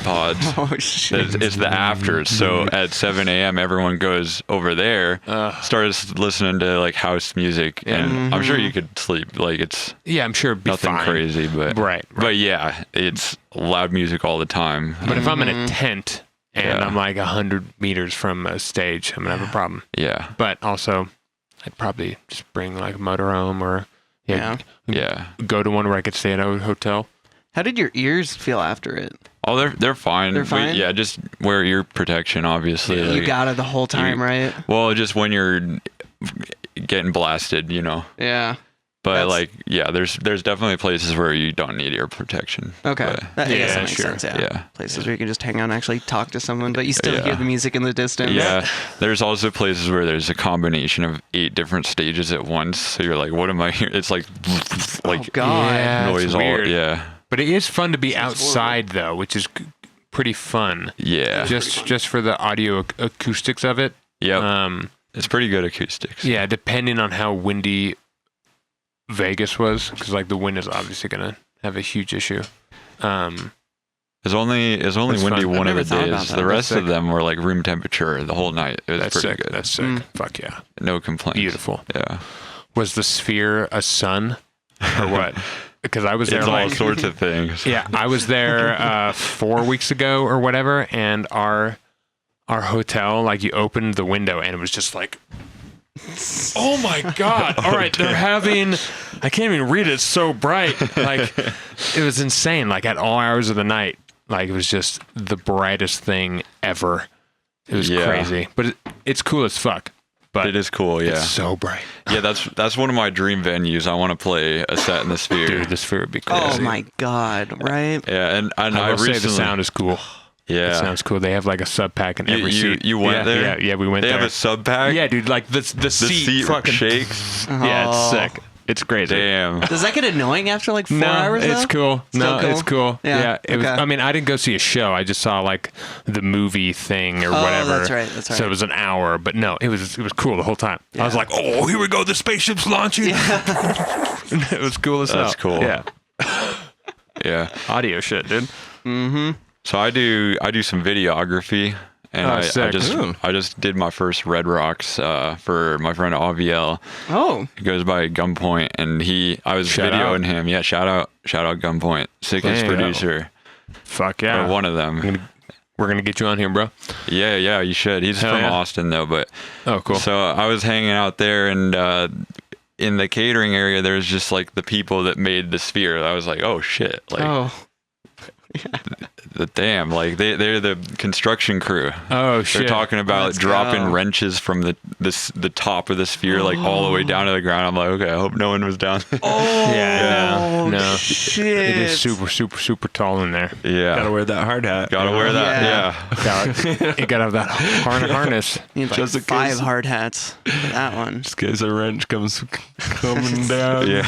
pods. Oh, shit. It's the afters. So at 7 a.m., everyone goes over there, starts listening to like house music, and I'm sure you could sleep. Like it's Yeah, I'm sure it'd be nothing fine. crazy, but Right. But yeah, it's loud music all the time. But if I'm in a tent and Yeah. I'm like 100 meters from a stage, I'm gonna have a problem. Yeah, But also, I'd probably just bring like a motorhome or Yeah. yeah. go to one where I could stay in a hotel. How did your ears feel after it? Oh, they're fine. They're fine? Yeah, just wear ear protection, obviously. You like- got it the whole time, right? Well, just when you're getting blasted, you know. Yeah. But That's- like, yeah, there's definitely places where you don't need ear protection. Okay. But, I guess Yeah, that makes sure. sense, yeah. Yeah. Places where you can just hang out and actually talk to someone, but you still Yeah. hear the music in the distance. yeah, there's also places where there's a combination of 8 different stages at once. So you're like, what am I hearing? It's like Oh, God. Yeah, it's noise all. weird. Yeah, But it is fun to be outside though, which is pretty fun. yeah, Just for the audio acoustics of it. yep. It's pretty good acoustics. Yeah, depending on how windy Vegas was, because like the wind is obviously gonna have a huge issue. It's only That's windy fun. one I've of the never thought about days. that. The rest That's of them were like room temperature the whole night. It was That's pretty sick. good. That's sick. Fuck yeah. No complaints. Beautiful. Yeah, Was the sphere a sun or what? Because I was there it's all like sorts of things. yeah, I was there 4 weeks ago or whatever, and our hotel, like you opened the window and it was just like, oh my god! All right, they're having. I can't even read it. It's so bright. Like it was insane. Like at all hours of the night, like it was just the brightest thing ever. It was Yeah. crazy, but it's cool as fuck. But It is cool. Yeah, It's so bright, yeah. That's one of my dream venues. I want to play a set in the Sphere. dude. The sphere would be crazy. Oh, my God, right? Yeah, and I I will say recently. the sound is cool. yeah, It sounds cool. They have like a sub pack in every you, seat. you went yeah, there. Yeah, we went They there. have a sub pack. Yeah, dude, like the the seat fucking shakes. Yeah, it's Oh. sick. It's crazy. Damn. Does that get annoying after like 4 No, hours? it's though? cool. Still No, cool? it's cool. Yeah, It was. okay. I mean, I didn't go see a show. I just saw like the movie thing or whatever. That's right. That's right. So it was an hour, but no, it was cool the whole time. I was Yeah. like, oh, here we go, the spaceship's launching. It was cool as hell. That's cool. Yeah. Yeah. Audio shit, dude. Mm-hmm. So I do some videography, and I just did my first Red Rocks for my friend Aviel. Oh. He goes by Gunpoint, and I was videoing him. Yeah, shout out Gunpoint, sickest producer. Fuck yeah, or one of them. We're gonna get you on here, bro. Yeah, you should. He's from Austin though, but cool. So I was hanging out there, and in the catering area, there's just like the people that made the sphere. I was like, oh shit, like, damn, like they're the construction crew. Oh shit, they're talking about dropping wrenches from the top of the sphere like all the way down to the ground. I'm like, okay, I hope no one was down there. No. Shit. It is super tall in there. Yeah, gotta wear that hard hat. Gotta wear that. You gotta have that harness. You need like 5 hard hats for that one. Just in case a wrench comes coming down. Yeah.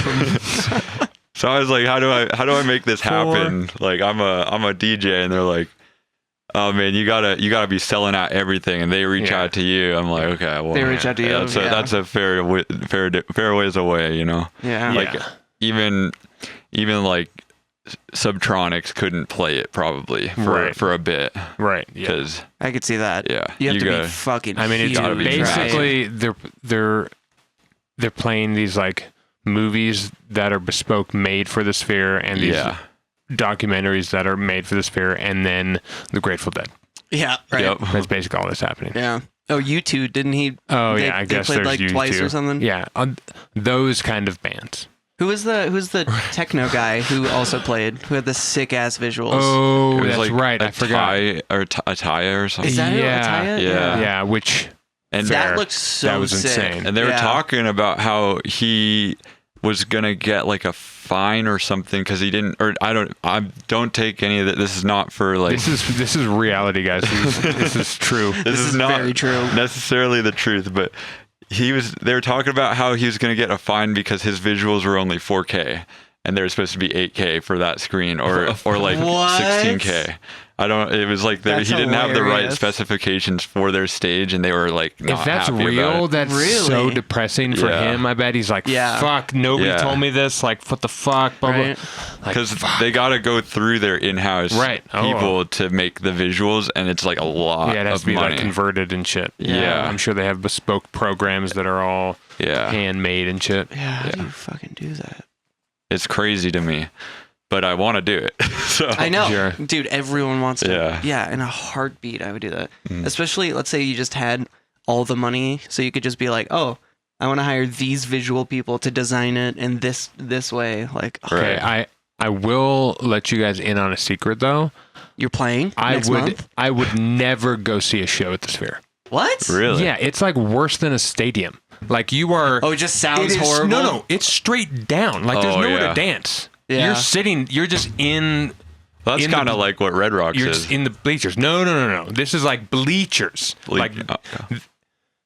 So I was like, how do I make this happen? Like I'm a DJ, and they're like, oh man, you gotta be selling out everything, and they reach out to you. I'm like, okay, well, they reach out to you. That's a fair ways away, you know. Yeah. Like even like Subtronics couldn't play it probably for a bit. Right. Because I could see that. Yeah. You have to be fucking. I mean, it's gotta be basically they're playing these like movies that are bespoke made for the Sphere, and these documentaries that are made for the Sphere, and then the Grateful Dead. Yeah, right. Yep. That's basically all that's happening. Yeah. Oh, U2, didn't he? Oh yeah, I guess they played there's like U2. twice or something. Yeah, those kind of bands. Who's the techno guy who also played? Who had the sick ass visuals? Oh, It was that's like right. I forgot. ATRysk or something. Is that Yeah. Ataya? Yeah. Which And that looks so that was sick. insane. And they were talking about how he was gonna get like a fine or something because he didn't. Or I don't take any of that. This is not for like. This is reality, guys. This is true. This is not very true. necessarily the truth, but they were talking about how he was going to get a fine because his visuals were only 4K and they were supposed to be 8K for that screen or like 16K. It was like he didn't have the right specifications for their stage, and they were like not if that's happy real, about it. that's so depressing for him. I bet he's like, fuck, nobody told me this. Like, what the fuck? Because they got to go through their in-house people to make the visuals, and it's like a lot it has to be money. like converted and shit. Yeah. I'm sure they have bespoke programs that are all handmade and shit. Yeah, how do you fucking do that? It's crazy to me, but I want to do it. So I know, dude. Everyone wants to. Yeah, in a heartbeat, I would do that. Especially, let's say you just had all the money, so you could just be like, "Oh, I want to hire these visual people to design it in this way." Like, okay, I will let you guys in on a secret though. You're playing next month? I would never go see a show at the Sphere. What? Really? Yeah, it's like worse than a stadium. Like you are. Oh, it just sounds horrible. No, it's straight down. Like there's nowhere to dance. Yeah. You're sitting. You're just in. That's kind of like what Red Rocks You're is. just in the bleachers. No. This is like bleachers.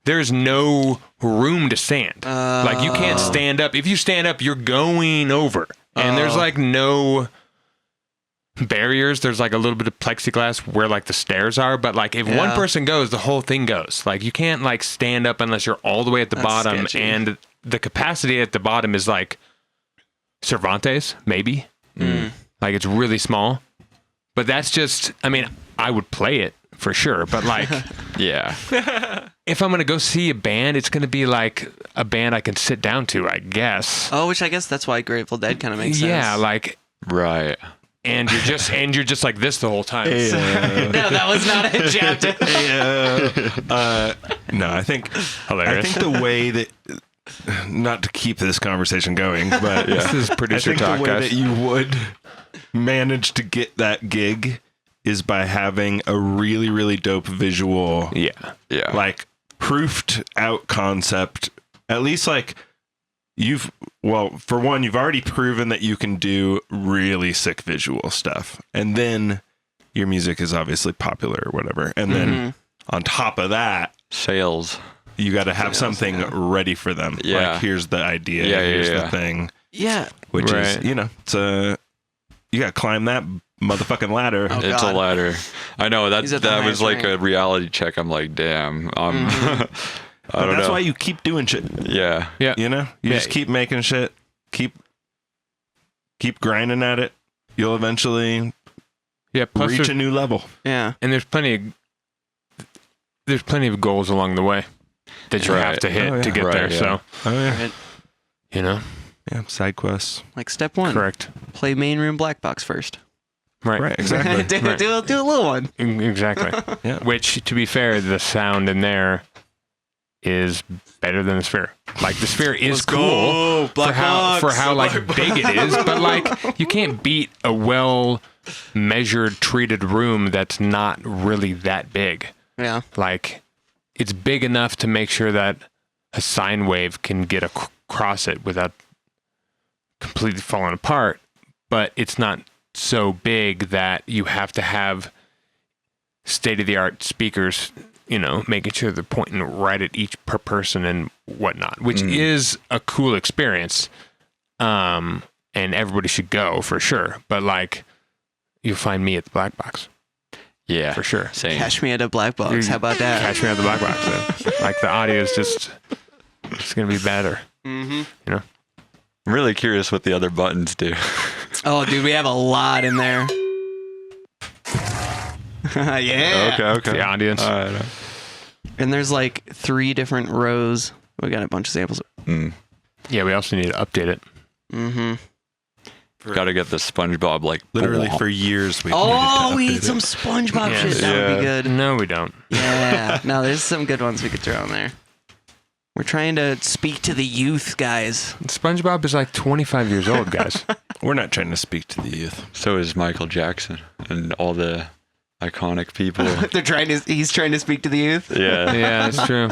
There's no room to stand. Like you can't stand up. If you stand up, you're going over. And there's like no barriers. There's like a little bit of plexiglass where like the stairs are, but like if one person goes, the whole thing goes. Like you can't like stand up unless you're all the way at the bottom, and the capacity at the bottom is like Cervantes, maybe. Like it's really small. But that's just, I mean, I would play it for sure, but like if I'm gonna go see a band, it's gonna be like a band I can sit down to, I guess. Oh, which I guess that's why Grateful Dead kind of makes sense. Yeah, like and you're just like this the whole time. No, that was not a jab. No, I think hilarious. I think the way that, not to keep this conversation going, but this is producer talk, the way guys. that you would manage to get that gig is by having a really, really dope visual. Yeah. Like proofed out concept. At least like for one, you've already proven that you can do really sick visual stuff. And then your music is obviously popular or whatever. And then on top of that, sales. You got to have something ready for them. Yeah. Like, here's the idea. Here's the thing. Yeah. Which is, it's you got to climb that motherfucking ladder. Oh, it's a ladder. I know that was like rank. a reality check. I'm like, damn. I don't know. That's why you keep doing shit. Yeah. You know, you just keep making shit. Keep grinding at it. you'll eventually plus reach a new level. Yeah. And there's plenty of goals along the way that you have to hit to get there. So, Right. you know, side quests. Like step 1. correct. Play main room black box first. Right. Exactly. do a little one. Exactly. Yeah. Which, to be fair, the sound in there is better than the Sphere. Like the Sphere is cool for how like big it is, but like you can't beat a well measured treated room that's not really that big. Yeah. Like it's big enough to make sure that a sine wave can get across it without completely falling apart, but it's not so big that you have to have state-of-the-art speakers, you know, making sure they're pointing right at each per person and whatnot, which is a cool experience. And everybody should go for sure. But like, you'll find me at the Black Box. Yeah, for sure. Same. Catch me at a black box. How about that? Catch me at the Black Box. Like the audio is just going to be better. Mm-hmm. You know? I'm really curious what the other buttons do. Oh, dude, we have a lot in there. Yeah. Okay. The audience. And there's like 3 different rows. We got a bunch of samples. Yeah, we also need to update it. Mm-hmm. Got to get the SpongeBob like Literally for years we need some SpongeBob shit. That would be good. No, we don't. Yeah. No, there's some good ones we could throw in there. We're trying to speak to the youth, guys. SpongeBob is like 25 years old, guys. We're not trying to speak to the youth. So is Michael Jackson and all the iconic people. He's trying to speak to the youth. Yeah. Yeah, that's true.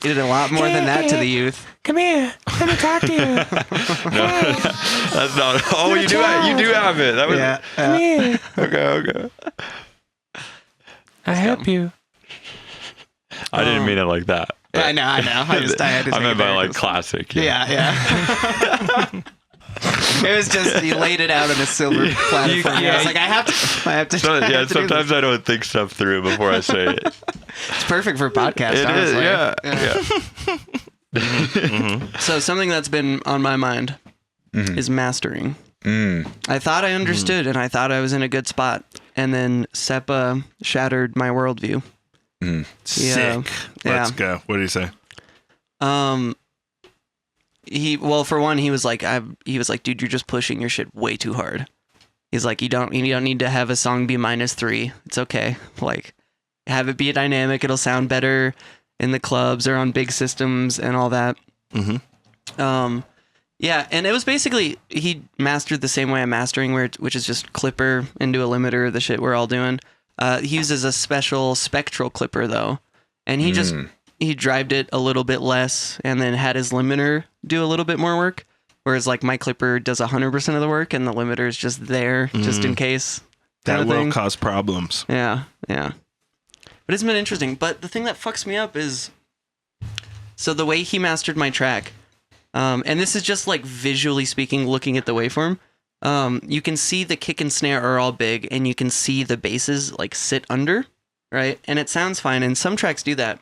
He did a lot more than that to the youth. Come here. Let me talk to you. No, that's not. Oh, you do have it. That was. Yeah. Come here. Okay. I help you. I didn't mean it like that. I know. I had to I meant by like classic. Yeah. It was just he laid it out on a silver platter for me. I was like, I have to. Sometimes I don't think stuff through before I say it. It's perfect for podcast. It is, honestly. yeah. So something that's been on my mind is mastering. I thought I understood and I thought I was in a good spot, and then SEPA shattered my worldview. Sick. Let's go. What do you say? For one, he was like, dude, you're just pushing your shit way too hard. He's like, you don't need to have a song be -3. It's okay. Like, have it be a dynamic. It'll sound better in the clubs or on big systems and all that. Yeah, and it was basically, he mastered the same way I'm mastering, which is just clipper into a limiter, the shit we're all doing. He uses a special spectral clipper though, and he drived it a little bit less and then had his limiter do a little bit more work. Whereas like my clipper does 100% of the work and the limiter is just there just in case. That will cause problems. Yeah. But it's been interesting. But the thing that fucks me up is, so the way he mastered my track, and this is just like visually speaking, looking at the waveform, you can see the kick and snare are all big and you can see the basses like sit under, right? And it sounds fine. And some tracks do that.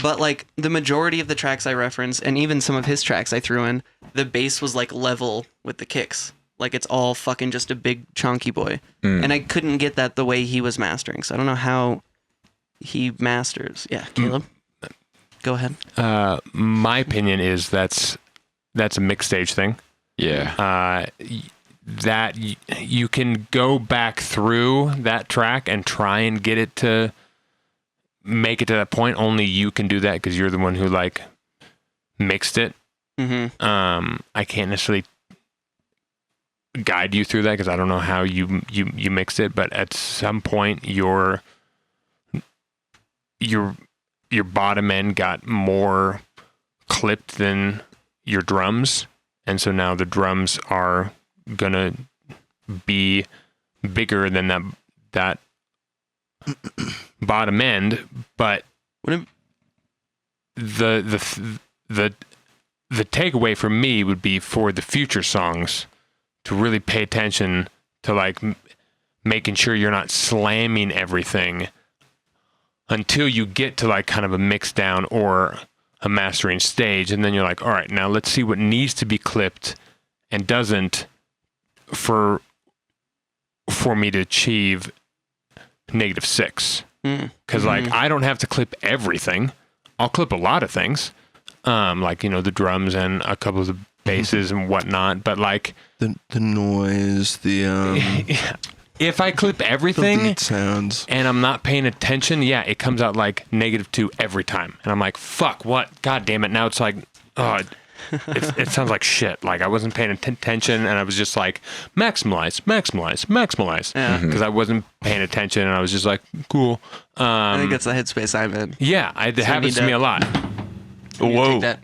But like the majority of the tracks I reference, and even some of his tracks I threw in, the bass was like level with the kicks. Like it's all fucking just a big chunky boy. And I couldn't get that the way he was mastering. So I don't know how he masters. Yeah, Caleb, go ahead. My opinion is that's a mixed stage thing. Yeah. That you can go back through that track and try and get it to make it to that point. Only you can do that because you're the one who like mixed it. I can't necessarily guide you through that because I don't know how you mixed it, but at some point your bottom end got more clipped than your drums, and so now the drums are gonna be bigger than that bottom end, but the takeaway for me would be for the future songs to really pay attention to like making sure you're not slamming everything until you get to like kind of a mix down or a mastering stage, and then you're like, all right, now let's see what needs to be clipped and doesn't for for me to achieve -6. Because Mm-hmm. like I don't have to clip everything. I'll clip a lot of things, like the drums and a couple of the basses and whatnot. But like the noise, if I clip the everything lead sounds. and I'm not paying attention, yeah, it comes out like -2 every time, and I'm like, fuck, what? God damn it! Now it's like, oh. It sounds like shit. Like I wasn't paying attention, and I was just like maximize, Yeah. because I wasn't paying attention, and I was just like, cool. I think that's the headspace I'm in. Yeah, it happens to me a lot. You Whoa. take that-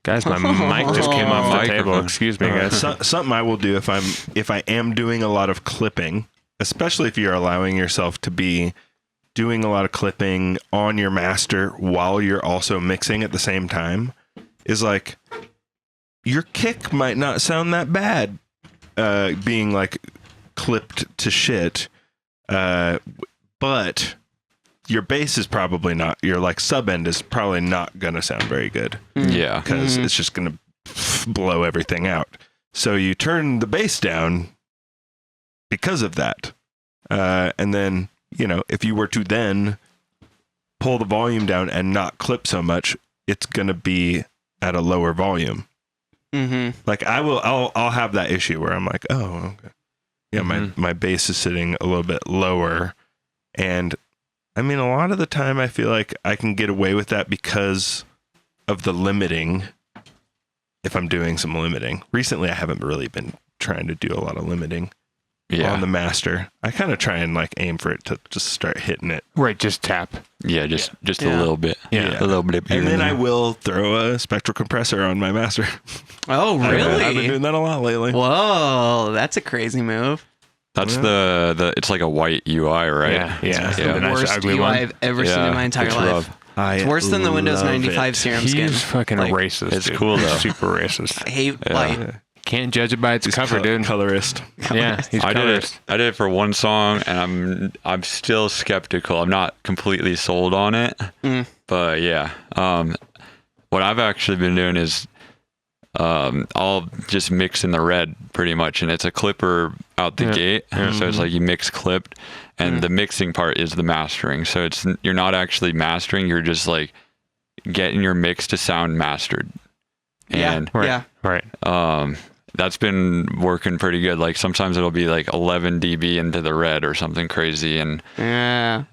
Guys, my mic just came off the table. Microphone. Excuse me, guys. Something I will do if I am doing a lot of clipping, especially if you're allowing yourself to be doing a lot of clipping on your master while you're also mixing at the same time, is like your kick might not sound that bad being like clipped to shit, but your bass is probably not, your like sub end is probably not gonna sound very good Yeah. because it's just gonna blow everything out. So you turn the bass down because of that, and then if you were to then pull the volume down and not clip so much, it's gonna be at a lower volume. Mm-hmm. Like I'll have that issue where I'm like, oh, okay. Yeah, my bass is sitting a little bit lower. And I mean, a lot of the time I feel like I can get away with that because of the limiting. If I'm doing some limiting. Recently, I haven't really been trying to do a lot of limiting on the master. I kind of try and like aim for it to just start hitting it. Right, just tap. Yeah, just a Yeah. little bit. Yeah. A little bit. And then I will throw a spectral compressor on my master. Oh, really? I've been doing that a lot lately. Whoa, that's a crazy move. That's the it's like a white UI, right? Yeah. It's Yeah. the Nice worst ugly UI one. I've ever seen in my entire it's life. rough. It's worse than the Windows love 95 it. serum skin. He's fucking Like, racist. it's dude. cool, though. Super racist. I hate Yeah. light. Can't judge it by its cover, dude. Colorist. Yeah, he's I did colorist. it for one song, and I'm still skeptical. I'm not completely sold on it, but yeah. What I've actually been doing is I'll just mix in the red pretty much, and it's a clipper out the gate. So it's like you mix clipped, and the mixing part is the mastering. So you're not actually mastering. You're just like getting your mix to sound mastered. And Right. Right. that's been working pretty good. Like sometimes it'll be like 11 dB into the red or something crazy, and Yeah.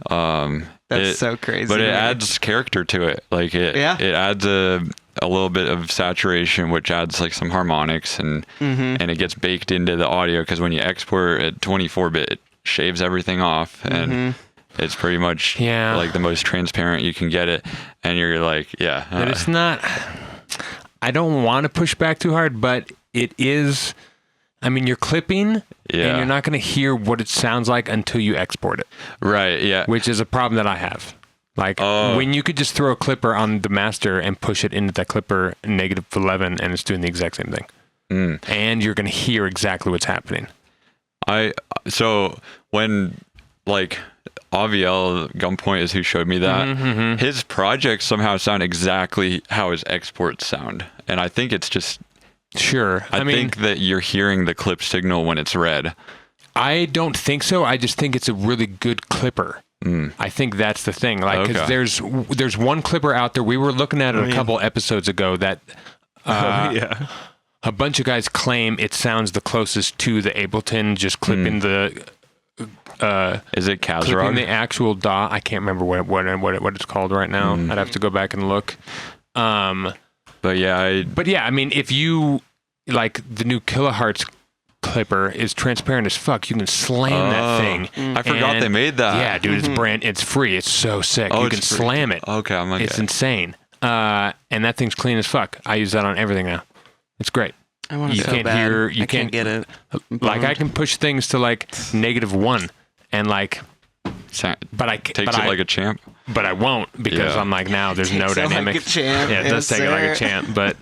That's so crazy. but to it me. adds character to it. Like it adds a little bit of saturation, which adds like some harmonics, and it gets baked into the audio, because when you export at 24-bit, it shaves everything off, and it's pretty much like the most transparent you can get it, and you're like, But it's not. I don't want to push back too hard, but it is. I mean, you're clipping, and you're not going to hear what it sounds like until you export it. Right. Yeah. Which is a problem that I have. Like when you could just throw a clipper on the master and push it into that clipper -11, and it's doing the exact same thing, and you're going to hear exactly what's happening. So when like Aviel Gunpoint is who showed me that, his projects somehow sound exactly how his exports sound, and I think it's just Sure. I think that you're hearing the clip signal when it's red. I don't think so. I just think it's a really good clipper. I think that's the thing. Like, because there's one clipper out there. We were looking at it a couple episodes ago that a bunch of guys claim it sounds the closest to the Ableton, just clipping the. Is it Kazrog? Clipping the actual DAW. I can't remember what it's called right now. I'd have to go back and look. But yeah, I mean, if you like the new Kilohertz clipper is transparent as fuck. You can slam that thing. I forgot they made that. Yeah, dude, it's free. It's so sick. You can slam it. Okay, I'm like, it's insane. And that thing's clean as fuck. I use that on everything now. It's great. I want to You so can't bad. hear. I can't get it. Like I can push things to like -1, and like, but I takes it like a champ. But I won't, because I'm like, now there's no dynamic. Like a champ. Yeah, it does take it like a champ, but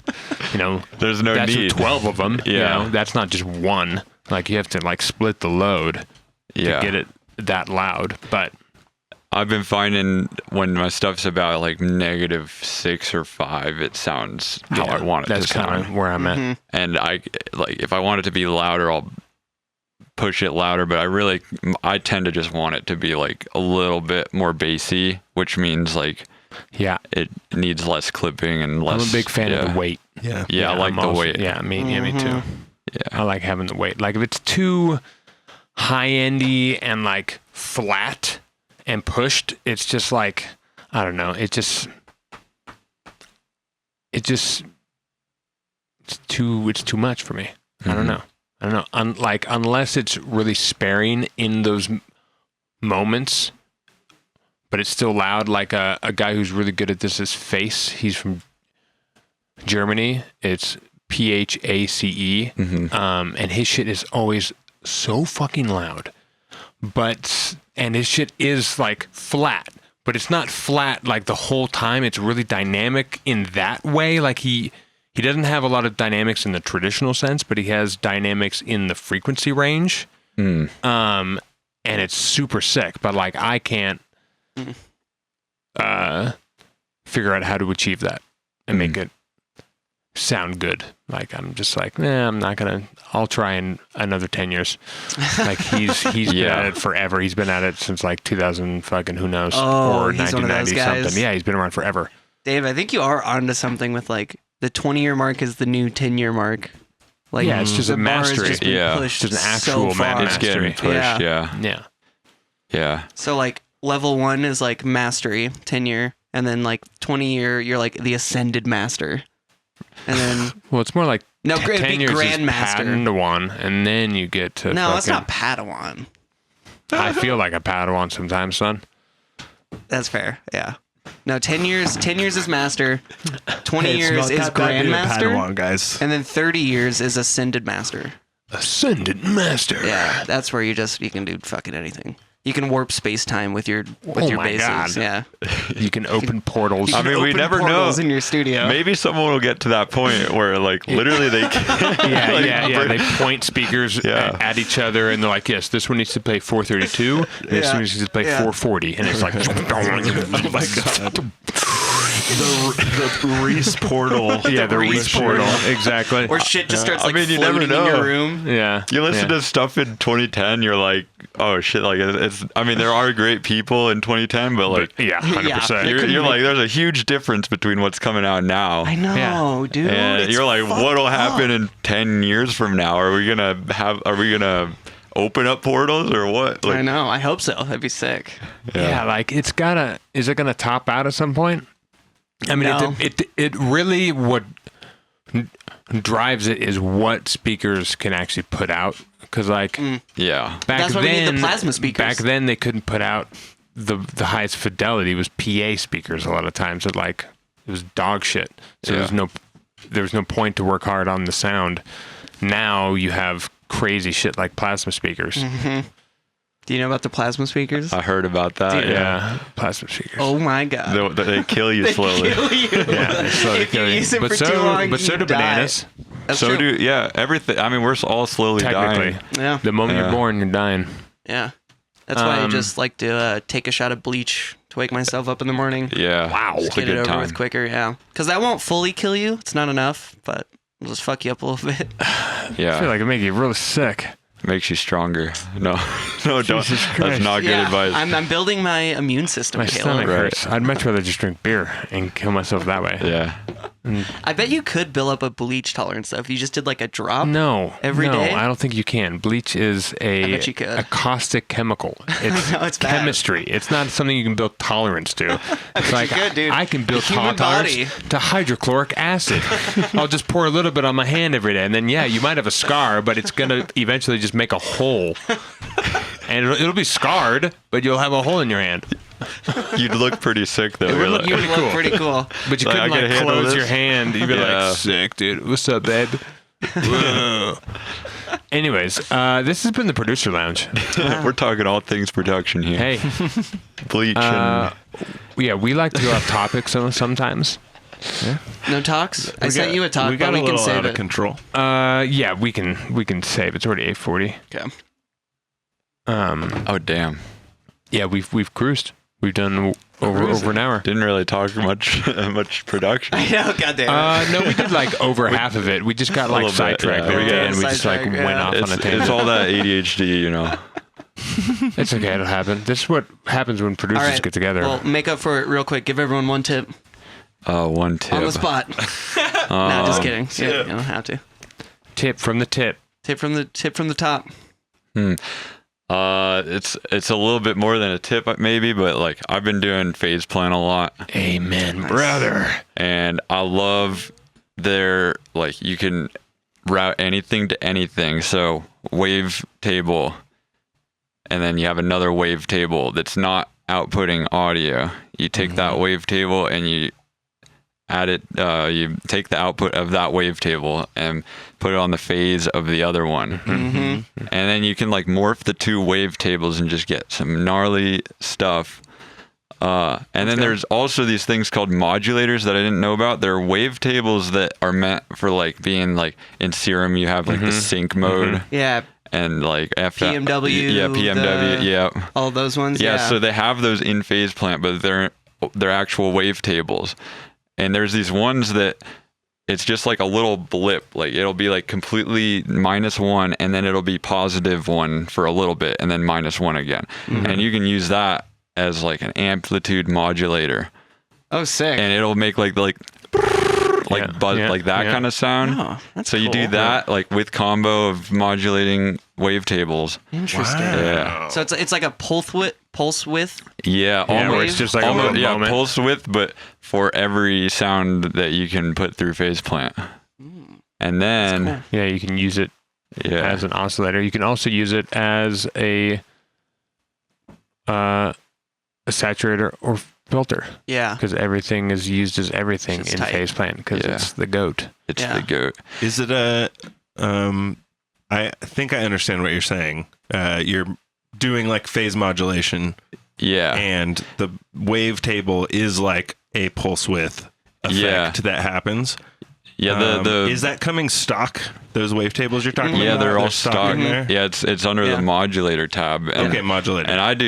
there's no that's need. 12 of them. Yeah, that's not just one. Like you have to like split the load to get it that loud. But I've been finding when my stuff's about like -6 or 5, it sounds how I want it to sound. That's kind of where I'm at. And I like if I want it to be louder, I'll push it louder, but I tend to just want it to be like a little bit more bassy, which means like it needs less clipping and less. I'm a big fan of the weight. I like the weight. Yeah, me too. Yeah, I like having the weight. Like if it's too high-endy and like flat and pushed, it's just like, I don't know. It's too much for me. I don't know. Unless it's really sparing in those moments, but it's still loud. Like a guy who's really good at this is Face. He's from Germany. It's PHACE. And his shit is always so fucking loud. And his shit is like flat, but it's not flat like the whole time. It's really dynamic in that way. Like he doesn't have a lot of dynamics in the traditional sense, but he has dynamics in the frequency range. And it's super sick, but like I can't figure out how to achieve that and make it sound good. Like I'm just like, I'm not gonna. I'll try in another 10 years. Like he's been at it forever. He's been at it since like 2000 fucking who knows or 1990 something. Yeah, he's been around forever. Dave, I think you are onto something with like the 20-year mark is the new 10-year mark. Like it's just a mastery. Just it's just an actual mastery. It's getting pushed. Yeah. So like level 1 is like mastery, 10-year, and then like 20-year, you're like the ascended master. And then well, it's more like 10 years grandmaster. Padawan, and then you get to it's not Padawan. I feel like a Padawan sometimes, son. That's fair. Yeah. No, 10 years is master. 20 years is grandmaster. Padawan, guys. And then 30 years is ascended master. Ascended master. Yeah, that's where you can do fucking anything. You can warp space time with your bases. God. Yeah, you can open portals. I mean, we never know. In your studio, maybe someone will get to that point where, like, literally they can. They point speakers at each other, and they're like, "Yes, this one needs to play 432. This one needs to play 440," and it's like, "Oh my god." The Reese portal. Yeah, the Reese portal. Exactly. Or shit just starts you never know. In your room. Yeah. You listen to stuff in 2010, you're like, oh shit, like it's I mean, there are great people in 2010, but like 100%. You're like, there's a huge difference between what's coming out now. I know, dude. And you're like, what'll happen in 10 years from now? Are we gonna open up portals or what? Like, I know. I hope so. That'd be sick. Yeah, like is it gonna top out at some point? I mean, it really what drives it is what speakers can actually put out. Because back that's why we need the plasma speakers. Back then they couldn't put out the highest fidelity. It was PA speakers a lot of times. It was dog shit. So there was no point to work hard on the sound. Now you have crazy shit like plasma speakers. Mm-hmm. Do you know about the plasma speakers? I heard about that. Yeah, plasma speakers. Oh my god! They kill you slowly. Yeah, they slowly kill you. But so do bananas. That's true. Everything. I mean, we're all slowly dying. Yeah. The moment you're born, you're dying. Yeah. That's why I just like to take a shot of bleach to wake myself up in the morning. Yeah. Wow. Just get it over with quicker. Yeah. Because that won't fully kill you. It's not enough, but it'll just fuck you up a little bit. Yeah. I feel like it makes you really sick. Makes you stronger. No, don't. That's not good advice. I'm building my immune system. My stomach hurts. I'd much rather just drink beer and kill myself that way. Yeah. I bet you could build up a bleach tolerance though if you just did like a drop. Every day. No, I don't think you can. Bleach is a caustic chemical. It's chemistry. It's not something you can build tolerance to. It's like I can build tolerance to hydrochloric acid. I'll just pour a little bit on my hand every day, and then you might have a scar, but it's gonna eventually just make a hole, and it'll be scarred, but you'll have a hole in your hand. You'd look pretty sick though. You would look pretty cool. But you couldn't close your hand. You'd be like, sick, dude. What's up, babe? Anyways, this has been the Producer Lounge. We're talking all things production here. Hey. Bleach and... we like to go off topic sometimes. Yeah. No talks? I sent you a talk, but we can save it. Out of control. We can save. It's already 8:40. Okay. Oh damn. Yeah, we've cruised. we've done over an hour. Didn't really talk much production. I know, goddamn. No, we did like over half of it. We just got like sidetracked yeah. at the Yeah, end. We just like sidetrack, went off on a tangent. It's all that ADHD, you know. It's okay. It'll happen. This is what happens when producers All right. get together. Well, make up for it real quick. Give everyone one tip. One tip. On the spot. No, just kidding. Yeah, you don't have to. Tip from the tip. Tip from the top. It's a little bit more than a tip maybe, but like I've been doing phase plan a lot. Amen, brother. And I love their, like, you can route anything to anything. So wave table, and then you have another wave table that's not outputting audio. You take that wave table and you add it, you take the output of that wave table and put it on the phase of the other one. And then you can like morph the two wave tables and just get some gnarly stuff. And then there's also these things called modulators that I didn't know about. They're wave tables that are meant for like being like in Serum, you have like the sync mode. Yeah. And like PMW. Yeah, PMW. Yeah. All those ones. Yeah. Yeah. So they have those in phase plant, but they're actual wave tables. And there's these ones that it's just like a little blip. Like it'll be like completely -1 and then it'll be +1 for a little bit and then -1 again. And you can use that as like an amplitude modulator. Oh, sick. And it'll make like buzz, like that kind of sound. Oh, that's so you do cool. that like with combo of modulating wavetables. Interesting. Yeah. So it's like a pulse width. Yeah, where almost. it's just like a little moment. Pulse width, but for every sound that you can put through phase plant. And then Cool. Yeah, you can use it as an oscillator. You can also use it as a saturator or filter, Yeah. because everything is used as everything It's in tight. phase plant because it's the goat. It's Yeah. the goat. Is it a? I think I understand what you're saying. You're doing like phase modulation, Yeah. and the wave table is like a pulse width effect that happens. Yeah, is that coming stock? Those wave tables you're talking about? yeah, they're all They're stock. in there? Yeah, it's under the modulator tab. And, Okay, modulator. And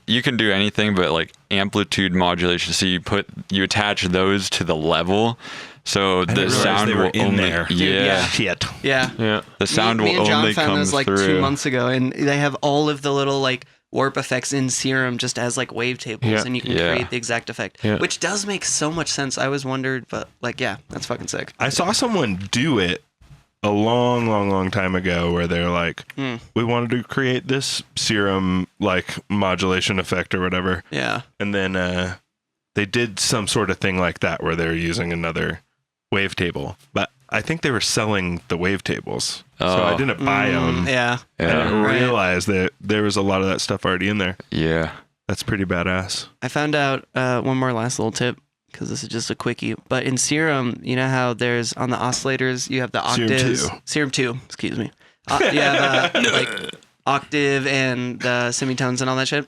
you can do anything but like amplitude modulation. So you attach those to the level. So the realize sound they were will in only there. Yeah. Shit. Yeah. Yeah. The sound me will and John only found come those like through. 2 months ago, and they have all of the little like warp effects in Serum just as like wave tables, and you can create the exact effect, which does make so much sense. I was wondered, but like, yeah, that's fucking sick. I saw someone do it a long time ago where they're like, we wanted to create this Serum like modulation effect or whatever. Yeah. And then they did some sort of thing like that where they're using another wavetable. But I think they were selling the wavetables. So I didn't buy them. Yeah. I didn't Right. realize that there was a lot of that stuff already in there. Yeah. That's pretty badass. I found out one more last little tip, because this is just a quickie. But in Serum, you know how there's on the oscillators, you have the octaves. Serum 2, excuse me. You have like octave and the semitones and all that shit.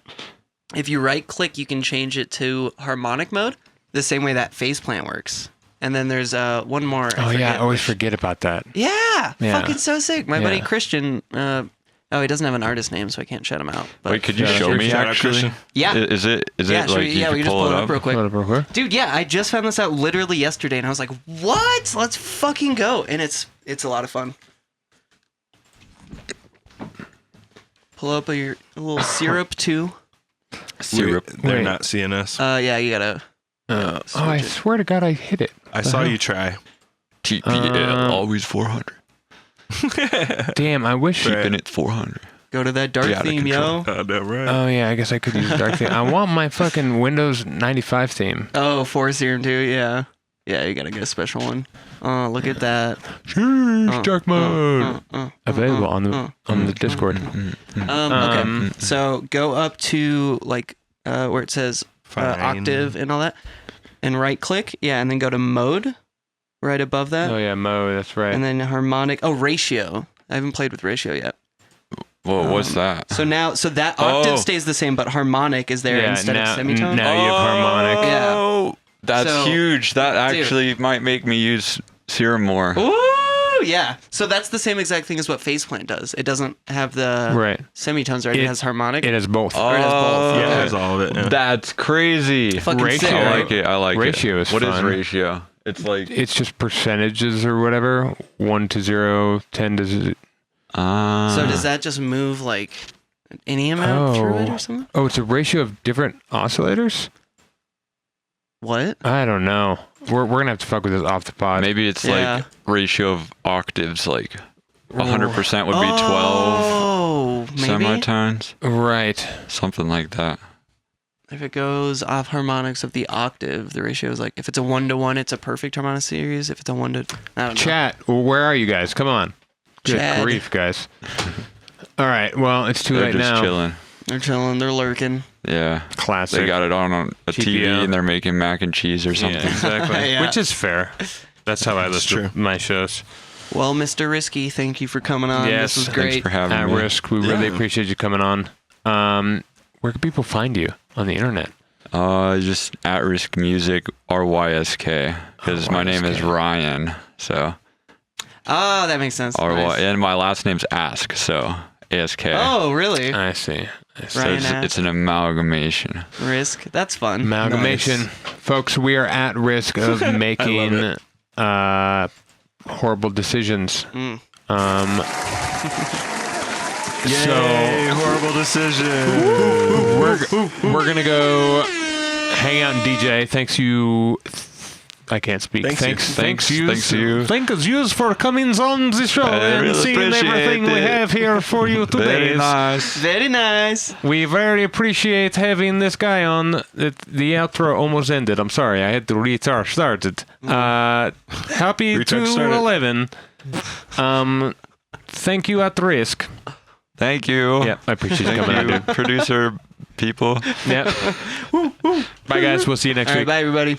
If you right click, you can change it to harmonic mode, the same way that phase plant works. And then there's one more. I always forget about that. Yeah, Yeah. fucking so sick. My buddy Christian. He doesn't have an artist name, so I can't shout him out. But Wait, could you show me Shout out, actually? Christian. yeah, Is it yeah, like we you can can just pull it up real quick. Hold up real quick. Dude, yeah, I just found this out literally yesterday, and I was like, "What? Let's fucking go!" And it's a lot of fun. Pull up a little syrup too. Syrup. They're Wait. not seeing us. Yeah, you gotta. I swear to God, I hit it. I saw you try. TPL, always 400. Damn, I wish. Keeping it 400. Go to that dark Get out of theme, control. yo. No, right. Oh yeah, I guess I could use the dark theme. I want my fucking Windows 95 theme. Oh, for Serum 2, yeah. Yeah, you gotta get a special one. Oh, look at that. Dark mode available on the Discord. Okay, so go up to like where it says Fine. octave and all that, and right click, and then go to mode, right above that, Oh yeah, mode. That's right. and then harmonic. Oh, ratio. I haven't played with ratio yet. Whoa, what's that? So that octave Oh. stays the same, but harmonic is there yeah, instead now, of semitone. now you have harmonic. Yeah. Oh, that's So- huge. That actually might make me use Serum more. Ooh, Yeah. So that's the same exact thing as what Faceplant does. It doesn't have the Right. semitones, right? It has harmonic. It has both. Or it has both. Yeah, it has all of it. Yeah. That's crazy. Fucking Ratio. sick, I right? like it. I like Ratio it. is What is fun. ratio? It's like It's just percentages or whatever. 1 to 0, 10 to 0. So does that just move like any amount through it or something? Oh, it's a ratio of different oscillators? What? I don't know. We're gonna have to fuck with this off the pod. maybe it's Yeah. like ratio of octaves, like 100% would be 12 Oh, maybe semitones, Right. something like that. if it goes off harmonics of the octave, the ratio is like if it's a 1-to-1, it's a perfect harmonic series. If it's a 1 to, I don't know. Chat, where are you guys? Come on. Good Chad. grief, guys. All right. Well, it's too They're late just now. chilling. They're chilling. They're lurking. Yeah. Classic. They got it on a TV TPL. and they're making mac and cheese or something. Yeah, exactly. Yeah. Which is fair. That's how I listen to my shows. Well, Mr. Risky, thank you for coming on. Yes, This was Thanks great. for having At me. Risk, we really appreciate you coming on. Where can people find you on the internet? Just AtRysk Music, RYSK, because my name is Ryan, so Oh, that makes sense. Nice. and my last name's Ask, so ASK. Oh, really? I see. so Ryan it's, Ask. it's an amalgamation. Risk. That's fun. Amalgamation. Nice. Folks, we are at risk of making horrible decisions. Mm. Yay, horrible decision. We're going to go hang out and DJ. Thanks you. I can't speak. Thanks you. Thank you for coming on the show and really seeing appreciate everything we it. have here for you today. Very nice. Very nice. We very appreciate having this guy on. The outro almost ended. I'm sorry. I had to restart it. Happy Retard started. 2/11. Thank you, AtRysk. Thank you. Yeah, I appreciate you coming on, dude. Producer people. Yeah. Bye, guys. We'll see you next All right, week. bye, everybody.